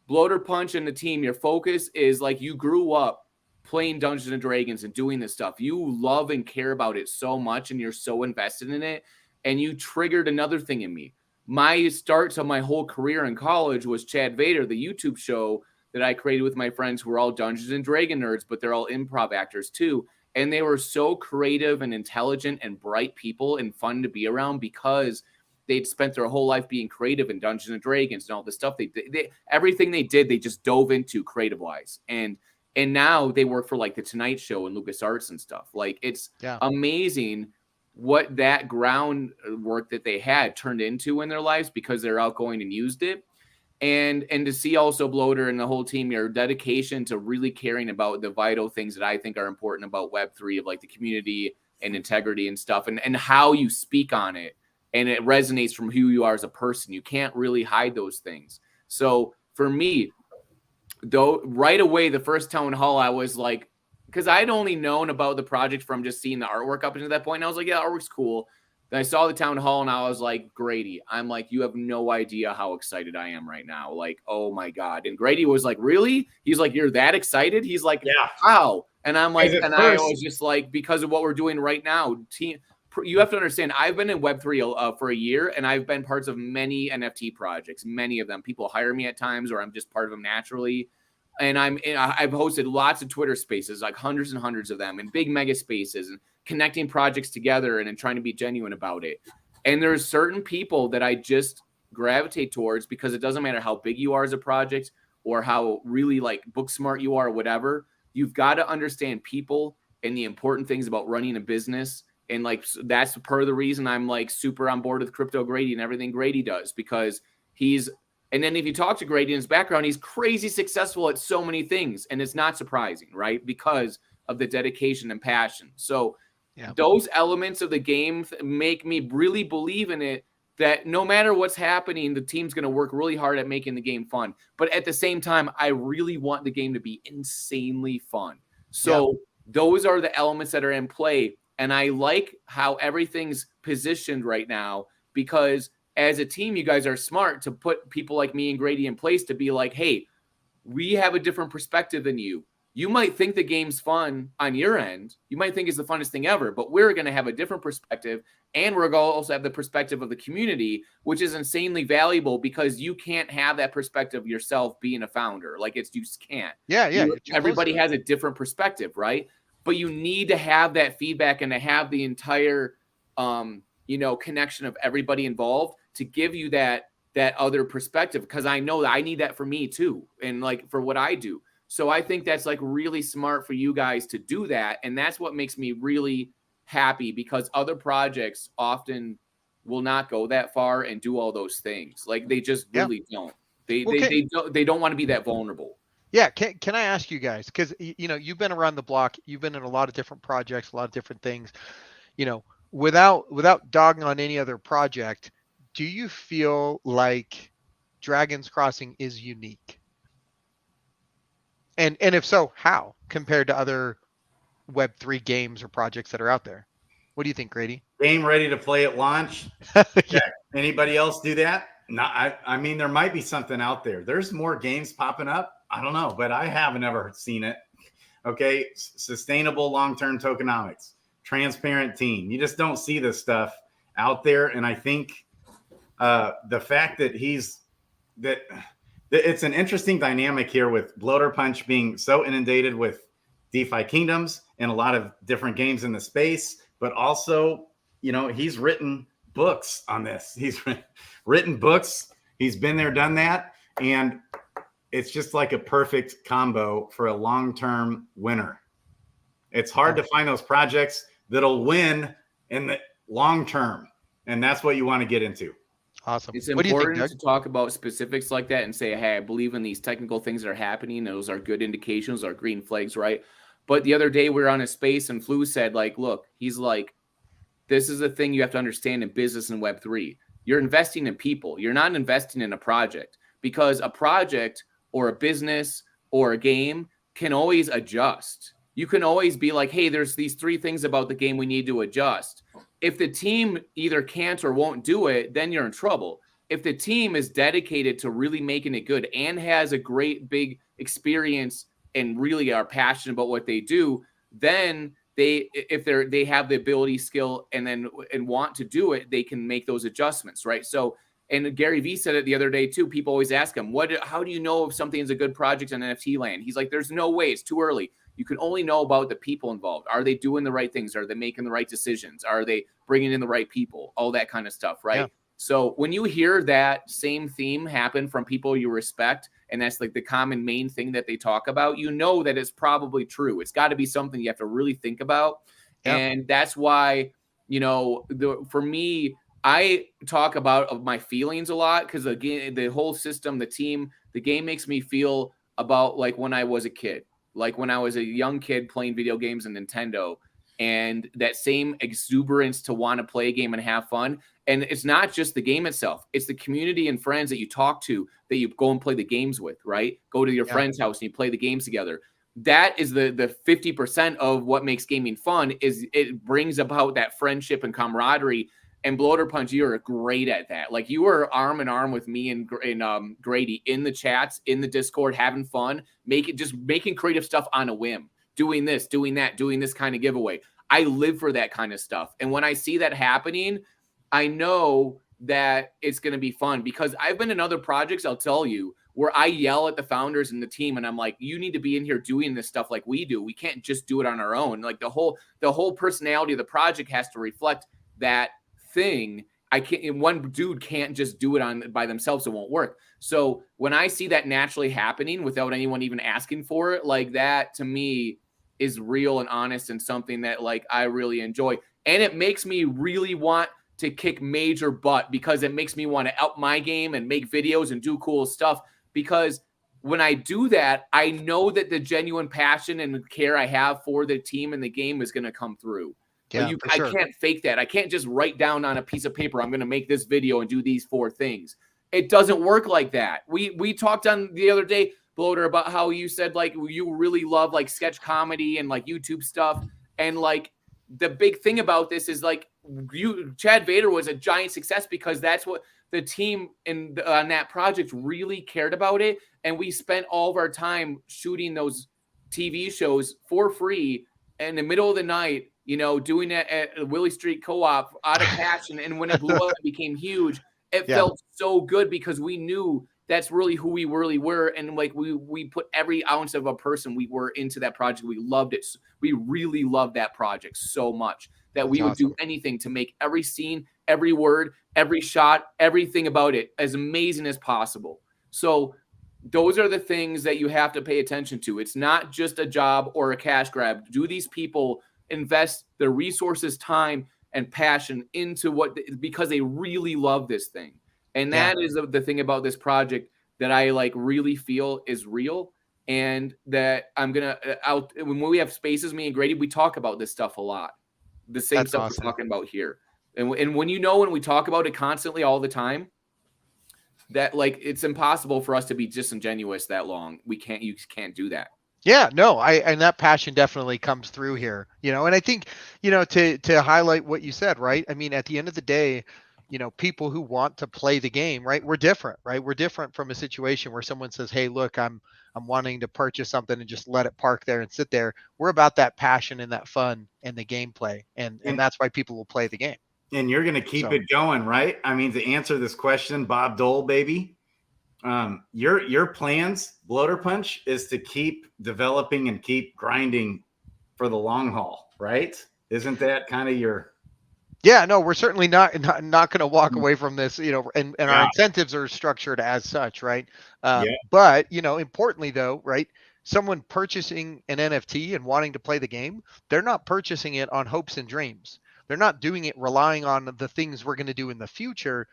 Bloater Punch and the team, your focus is like you grew up playing Dungeons and Dragons and doing this stuff. You love and care about it so much and you're so invested in it. And you triggered another thing in me. My start to my whole career in college was Chad Vader, the YouTube show that I created with my friends who are all Dungeons and Dragon nerds, but they're all improv actors too. And they were so creative and intelligent and bright people and fun to be around because they'd spent their whole life being creative in Dungeons and Dragons and all this stuff. They everything they did, they just dove into creative wise. And now they work for like the Tonight Show and LucasArts and stuff. Like, it's amazing what that groundwork that they had turned into in their lives because they're outgoing and used it. And to see also Bloater and the whole team, your dedication to really caring about the vital things that I think are important about Web3 of like the community and integrity and stuff and how you speak on it. And it resonates from who you are as a person. You can't really hide those things. So for me, though, right away, the first town hall, I was like, because I'd only known about the project from just seeing the artwork up until that point. And I was like, yeah, artwork's cool. Then I saw the town hall and I was like, Grady, I'm like, you have no idea how excited I am right now. Like, oh my God. And Grady was like, really? He's like, you're that excited? He's like, yeah, how? And I'm like, and I was just like, because of what we're doing right now, you have to understand, I've been in Web3 for a year, and I've been parts of many NFT projects, many of them. People hire me at times, or I'm just part of them naturally. And I've hosted lots of Twitter spaces, like hundreds and hundreds of them, and big mega spaces, and connecting projects together and trying to be genuine about it. And there's certain people that I just gravitate towards because it doesn't matter how big you are as a project or how really like book smart you are or whatever. You've got to understand people and the important things about running a business. And like, that's part of the reason I'm like super on board with Crypto Grady and everything Grady does, because and then if you talk to Grady in his background, he's crazy successful at so many things. And it's not surprising, right? Because of the dedication and passion. So Yeah. those elements of the game make me really believe in it, that no matter what's happening, the team's going to work really hard at making the game fun. But at the same time, I really want the game to be insanely fun. So those are the elements that are in play. And I like how everything's positioned right now, because as a team, you guys are smart to put people like me and Grady in place to be like, hey, we have a different perspective than you. You might think the game's fun on your end. You might think it's the funnest thing ever, but we're going to have a different perspective. And we're going to also have the perspective of the community, which is insanely valuable, because you can't have that perspective yourself being a founder. Like, you just can't. Yeah. Everybody has a different perspective, right? But you need to have that feedback and to have the entire, connection of everybody involved to give you that other perspective. Because I know that I need that for me too. And like for what I do. So I think that's like really smart for you guys to do that. And that's what makes me really happy, because other projects often will not go that far and do all those things. Like they just really don't. They don't want to be that vulnerable. Yeah. Can I ask you guys, because you've been around the block, you've been in a lot of different projects, a lot of different things, without dogging on any other project, do you feel like Dragon's Crossing is unique? And if so, how, compared to other Web3 games or projects that are out there? What do you think, Grady? Game ready to play at launch. Yeah. Anybody else do that? No, I mean, there might be something out there. There's more games popping up. I don't know, but I haven't ever seen it. Okay. Sustainable long-term tokenomics, transparent team. You just don't see this stuff out there. And I think the fact that it's an interesting dynamic here with Bloater Punch being so inundated with DeFi Kingdoms and a lot of different games in the space, but also, he's written books on this. He's written books. He's been there, done that. And it's just like a perfect combo for a long-term winner. It's hard to find those projects that'll win in the long term. And that's what you want to get into. Awesome. It's What do you think, important Doug? to talk about specifics like that and say, hey, I believe in these technical things that are happening. Those are good indications, are green flags, right? But the other day we were on a space and Flu said, like, look, he's like, this is the thing you have to understand in business and Web3. You're investing in people. You're not investing in a project, because a project or a business or a game can always adjust. You can always be like, hey, there's these 3 things about the game we need to adjust. If the team either can't or won't do it, then you're in trouble. If the team is dedicated to really making it good and has a great big experience and really are passionate about what they do, then they have the ability, skill, and want to do it, they can make those adjustments, right? So, and Gary Vee said it the other day too. People always ask him, how do you know if something is a good project in NFT land? He's like, there's no way, it's too early. You can only know about the people involved. Are they doing the right things? Are they making the right decisions? Are they bringing in the right people? All that kind of stuff, right? Yeah. So when you hear that same theme happen from people you respect, and that's like the common main thing that they talk about, you know that it's probably true. It's got to be something you have to really think about. Yeah. And that's why, for me, I talk about my feelings a lot, because again, the whole system, the team, the game makes me feel about like when I was a kid. Like when I was a young kid playing video games and Nintendo, and that same exuberance to want to play a game and have fun. And it's not just the game itself. It's the community and friends that you talk to, that you go and play the games with, right? Go to your friend's house and you play the games together. That is the 50% of what makes gaming fun, is it brings about that friendship and camaraderie. And Bloater Punch, you are great at that. Like, you were arm in arm with me and Grady in the chats, in the Discord, having fun, making creative stuff on a whim, doing this, doing that, doing this kind of giveaway. I live for that kind of stuff. And when I see that happening, I know that it's going to be fun, because I've been in other projects, I'll tell you, where I yell at the founders and the team, and I'm like, you need to be in here doing this stuff like we do. We can't just do it on our own. Like the whole personality of the project has to reflect that thing. One dude can't just do it by themselves. It won't work. So when I see that naturally happening without anyone even asking for it, like that to me is real and honest, and something that like I really enjoy. And it makes me really want to kick major butt, because it makes me want to up my game and make videos and do cool stuff, because when I do that, I know that the genuine passion and care I have for the team and the game is going to come through. Yeah, I sure. can't fake that. I can't just write down on a piece of paper, I'm going to make this video and do these 4 things. It doesn't work like that. We talked on the other day, Bloater, about how you said like you really love like sketch comedy and like YouTube stuff. And like the big thing about this is like Chad Vader was a giant success because that's what the team on that project really cared about it. And we spent all of our time shooting those TV shows for free in the middle of the night, you know, doing it at Willie Street Co-op out of passion. And when it blew up and became huge, it felt so good because we knew that's really who we really were. And like we put every ounce of a person we were into that project. We loved it. We really loved that project so much that we would do anything to make every scene, every word, every shot, everything about it as amazing as possible. So those are the things that you have to pay attention to. It's not just a job or a cash grab. Do these people invest their resources, time, and passion into because they really love this thing? And that is the thing about this project that I like really feel is real. And that I'm going to when we have spaces, me and Grady, we talk about this stuff a lot. The same stuff we're talking about here. And when when we talk about it constantly all the time, that like it's impossible for us to be disingenuous that long. You can't do that. Yeah, no, and that passion definitely comes through here, you know, and I think, you know, to highlight what you said, right? I mean, at the end of the day, you know, people who want to play the game, right? We're different, right? We're different from a situation where someone says, hey, look, I'm wanting to purchase something and just let it park there and sit there. We're about that passion and that fun and the gameplay. And that's why people will play the game. And you're going to keep it going, right? I mean, to answer this question, Bob Dole, baby, your plans, Bloater Punch, is to keep developing and keep grinding for the long haul, right? Isn't that kind of your... Yeah, no, we're certainly not going to walk away from this, you know, and our incentives are structured as such, right? But, you know, importantly though, right, someone purchasing an NFT and wanting to play the game, they're not purchasing it on hopes and dreams. They're not doing it relying on the things we're going to do in the future.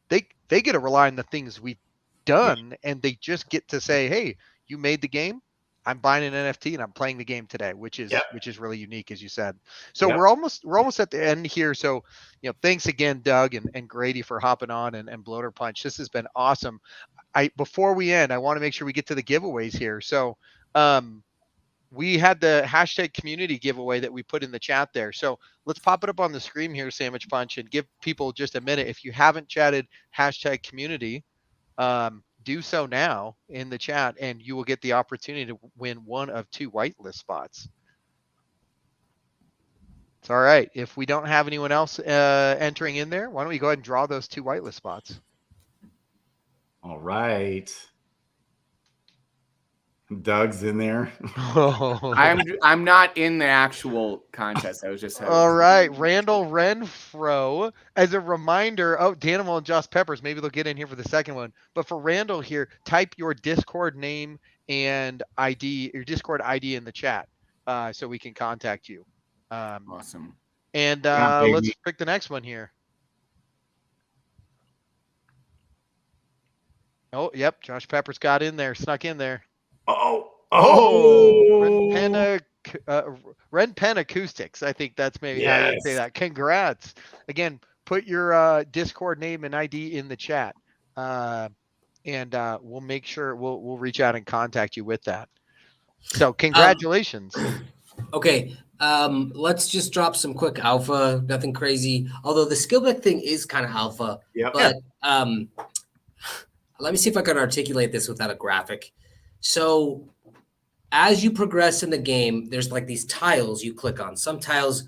They get to rely on the things we've done, and they just get to say, hey, you made the game, I'm buying an NFT and I'm playing the game today, which is really unique, as you said. So we're almost at the end here. So, you know, thanks again, Doug and Grady, for hopping on and Bloater Punch. This has been awesome. Before we end, I want to make sure we get to the giveaways here. So we had the hashtag community giveaway that we put in the chat there. So let's pop it up on the screen here, Sandwich Punch, and give people just a minute. If you haven't chatted hashtag community, do so now in the chat, and you will get the opportunity to win one of 2 whitelist spots. It's all right. If we don't have anyone else entering in there, why don't we go ahead and draw those 2 whitelist spots? All right. Doug's in there. I'm not in the actual contest. I was just all right. Randall Renfro, as a reminder, Danimal and Josh Peppers, maybe they'll get in here for the second one. But for Randall here, type your Discord name and ID, your Discord ID in the chat, so we can contact you. Awesome. And let's pick the next one here. Oh, yep. Josh Peppers got in there, snuck in there. Ren Pen Acoustics. I think that's maybe how you say that. Congrats. Again, put your Discord name and ID in the chat. And we'll make sure we'll reach out and contact you with that. So congratulations. Okay. Let's just drop some quick alpha, nothing crazy. Although the Skillbook thing is kind of alpha. Yep. But let me see if I can articulate this without a graphic. So as you progress in the game, there's like these tiles you click on. Some tiles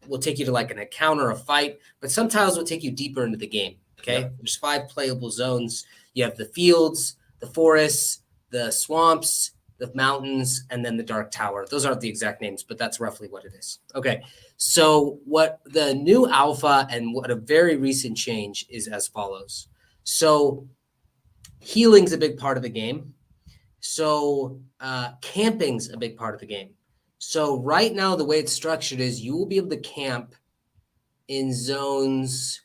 will take you to like an encounter or a fight, but some tiles will take you deeper into the game. Okay. Yep. There's 5 playable zones. You have the fields, the forests, the swamps, the mountains, and then the Dark Tower. Those aren't the exact names, but that's roughly what it is. Okay. So what the new alpha and what a very recent change is as follows. So healing's a big part of the game. So camping's a big part of the game. So right now, the way it's structured is you will be able to camp in zones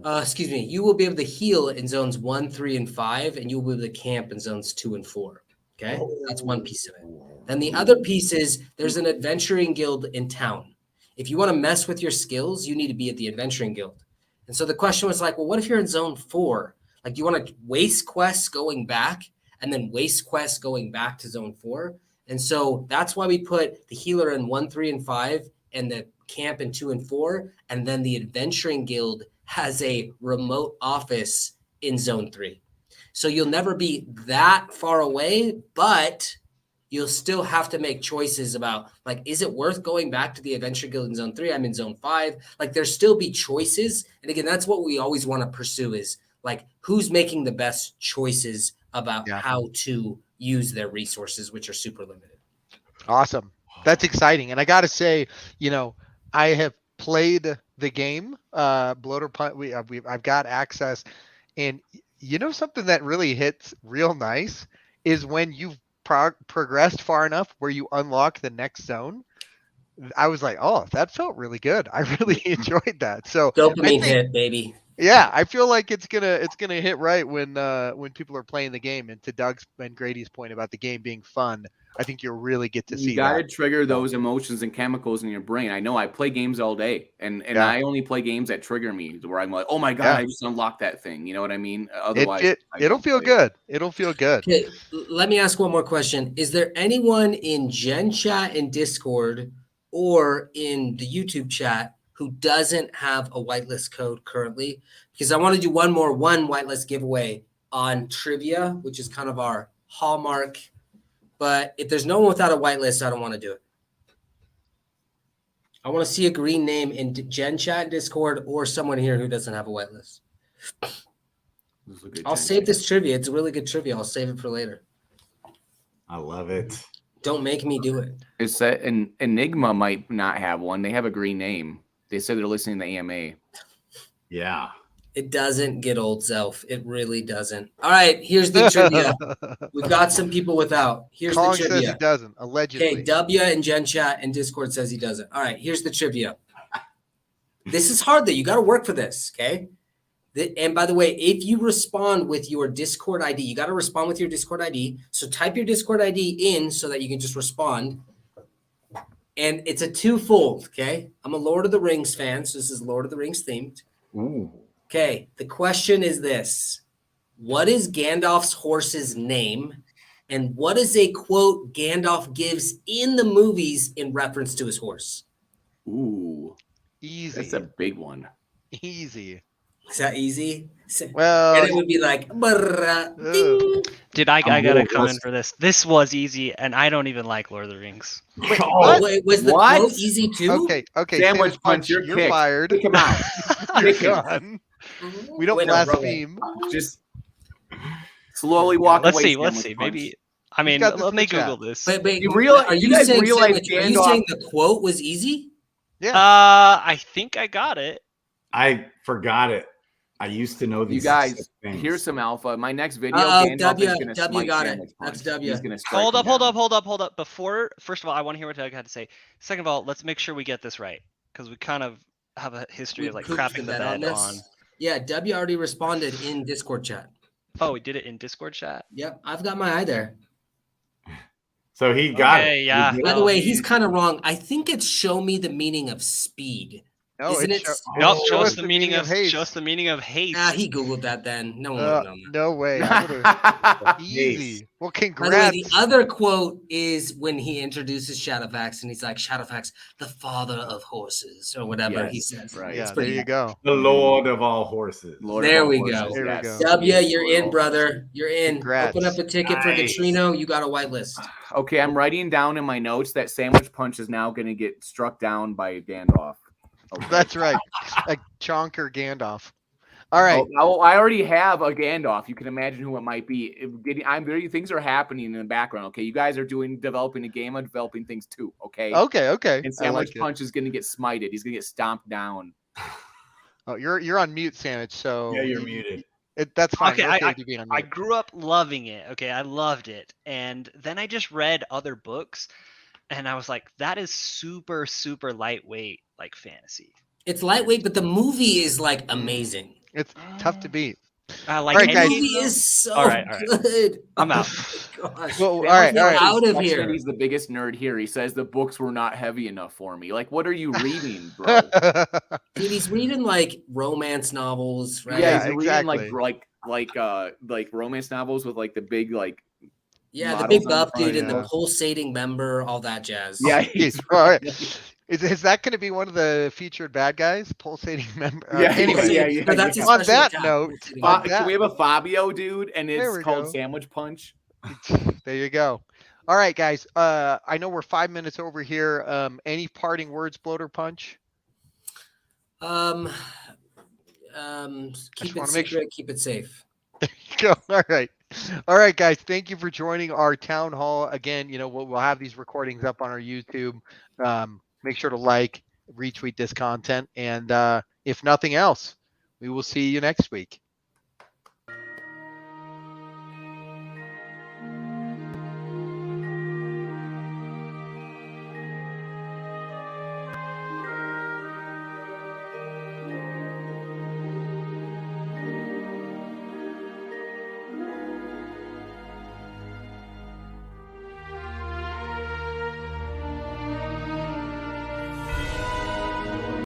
Excuse me. You will be able to heal in zones 1, 3, and 5, and you will be able to camp in zones 2 and 4. Okay, that's one piece of it. Then the other piece is there's an adventuring guild in town. If you want to mess with your skills, you need to be at the adventuring guild. And so the question was like, well, what if you're in zone 4? Like, do you want to waste quests going back and then waste quests going back to zone 4? And so that's why we put the healer in 1, 3, and 5, and the camp in 2 and 4, and then the adventuring guild has a remote office in zone 3. So you'll never be that far away, but you'll still have to make choices about, like, is it worth going back to the adventure guild in zone 3? I'm in zone 5. Like, there'll still be choices. And again, that's what we always want to pursue is, like, who's making the best choices about how to use their resources, which are super limited. Awesome. That's exciting. And I got to say, you know, I have played the game, Bloater Punch. I've got access, and you know, something that really hits real nice is when you've progressed far enough where you unlock the next zone. I was like, oh, that felt really good. I really enjoyed that. So dopamine hit, baby. Yeah, I feel like it's gonna hit right when people are playing the game. And to Doug's and Grady's point about the game being fun, I think you'll really get to see. You gotta trigger those emotions and chemicals in your brain. I know I play games all day, and I only play games that trigger me, where I'm like, oh my god, I just unlocked that thing. You know what I mean? Otherwise, it'll feel good. It'll feel good. Okay, let me ask one more question. Is there anyone in Gen Chat and Discord or in the YouTube chat who doesn't have a whitelist code currently? Because I want to do one whitelist giveaway on trivia, which is kind of our hallmark. But if there's no one without a whitelist, I don't want to do it. I want to see a green name in Gen Chat, Discord, or someone here who doesn't have a whitelist. I'll save this trivia. It's a really good trivia. I'll save it for later. I love it. Don't make me do it. It's that Enigma might not have one. They have a green name. They said they're listening to AMA. Yeah. It doesn't get old, Zelf. It really doesn't. All right, here's the trivia. We've got some people without. Here's Kong the trivia. says he doesn't, allegedly. Okay, W in Gen Chat and Discord says he doesn't. All right, here's the trivia. This is hard, though. You got to work for this, okay? And by the way, if you respond with your Discord ID, you got to respond with your Discord ID. So type your Discord ID in so that you can just respond. And it's a twofold, okay? I'm a Lord of the Rings fan, so this is Lord of the Rings themed. Ooh. Okay, the question is this. What is Gandalf's horse's name? And what is a quote Gandalf gives in the movies in reference to his horse? Ooh. Easy. That's a big one. Easy. Is that easy? Well, and it would be like, ding. Dude, I gotta come in for this. This was easy, and I don't even like Lord of the Rings. Wait, wait, was the quote easy too? Okay. Sandwich punch, you're fired. Kick him out. You're gone. We don't blaspheme. Just slowly walk away. Let's see. Maybe. I mean, let me Google this. But are you saying the quote was easy? Yeah. I think I got it. I forgot it. I used to know these. You guys, things. here's some alpha. My next video, W got it. That's W. He's gonna Hold up. First of all, I want to hear what Doug had to say. Second of all, let's make sure we get this right, because we kind of have a history of like crapping the bed on. Yeah, W already responded in Discord chat. Oh, we did it in Discord chat? Yep, I've got my eye there. So he got it. Yeah. By the way, he's kind of wrong. I think it's show me the meaning of speed. No, Isn't it? Nope, show us the meaning of haste. Show us the meaning of haste. He Googled that then. No one would have known that. No way. Easy. Well, congrats. By the way, the other quote is when he introduces Shadowfax and he's like, Shadowfax, the father of horses, or whatever he says. Right. Yeah, there you go. The Lord of all horses. There we go. There we go. W, you're in, brother. You're in. Congrats. Open up a ticket for Katrino. You got a whitelist. Okay, I'm writing down in my notes that Sandwich Punch is now going to get struck down by Gandalf. Okay. That's right. Like Chonker Gandalf. All right. Oh, I already have a Gandalf. You can imagine who it might be. Things are happening in the background. Okay, you guys are developing a game. I'm developing things too. Okay. Okay. And Sandwich Punch is going to get smited. He's going to get stomped down. Oh, you're on mute, Sandwich. So Yeah, you're muted. That's fine. Okay, I grew up loving it. Okay, I loved it, and then I just read other books, and I was like, that is super, super lightweight, like fantasy. It's lightweight, but the movie is like amazing. It's tough to beat. Like All right, The guys. movie is so All right. good. I'm out. Oh my gosh. Well, all That right, must all be right. Out of That's here. that He's the biggest nerd here. He says the books were not heavy enough for me. Like, what are you reading, bro? Dude, he's reading like romance novels, right? Yeah, he's exactly. reading like romance novels with like the big like Yeah, the models big on buff front, dude and the yeah. pulsating member, all that jazz. Yeah, Jeez, all right. Is that going to be one of the featured bad guys? Pulsating member. Yeah, Anyway, yeah. No, that's yeah. his On special that attack, note, pulsating on member. that- Can we have a Fabio dude? And There it's we called go. Sandwich Punch. there you go. All right, guys. I know we're 5 minutes over here. Any parting words, Bloater Punch? Keep wanna it make secret, sure- keep it safe. Go. All right, guys. Thank you for joining our town hall again. You know, we'll have these recordings up on our YouTube. Make sure to like, retweet this content, and if nothing else, we will see you next week.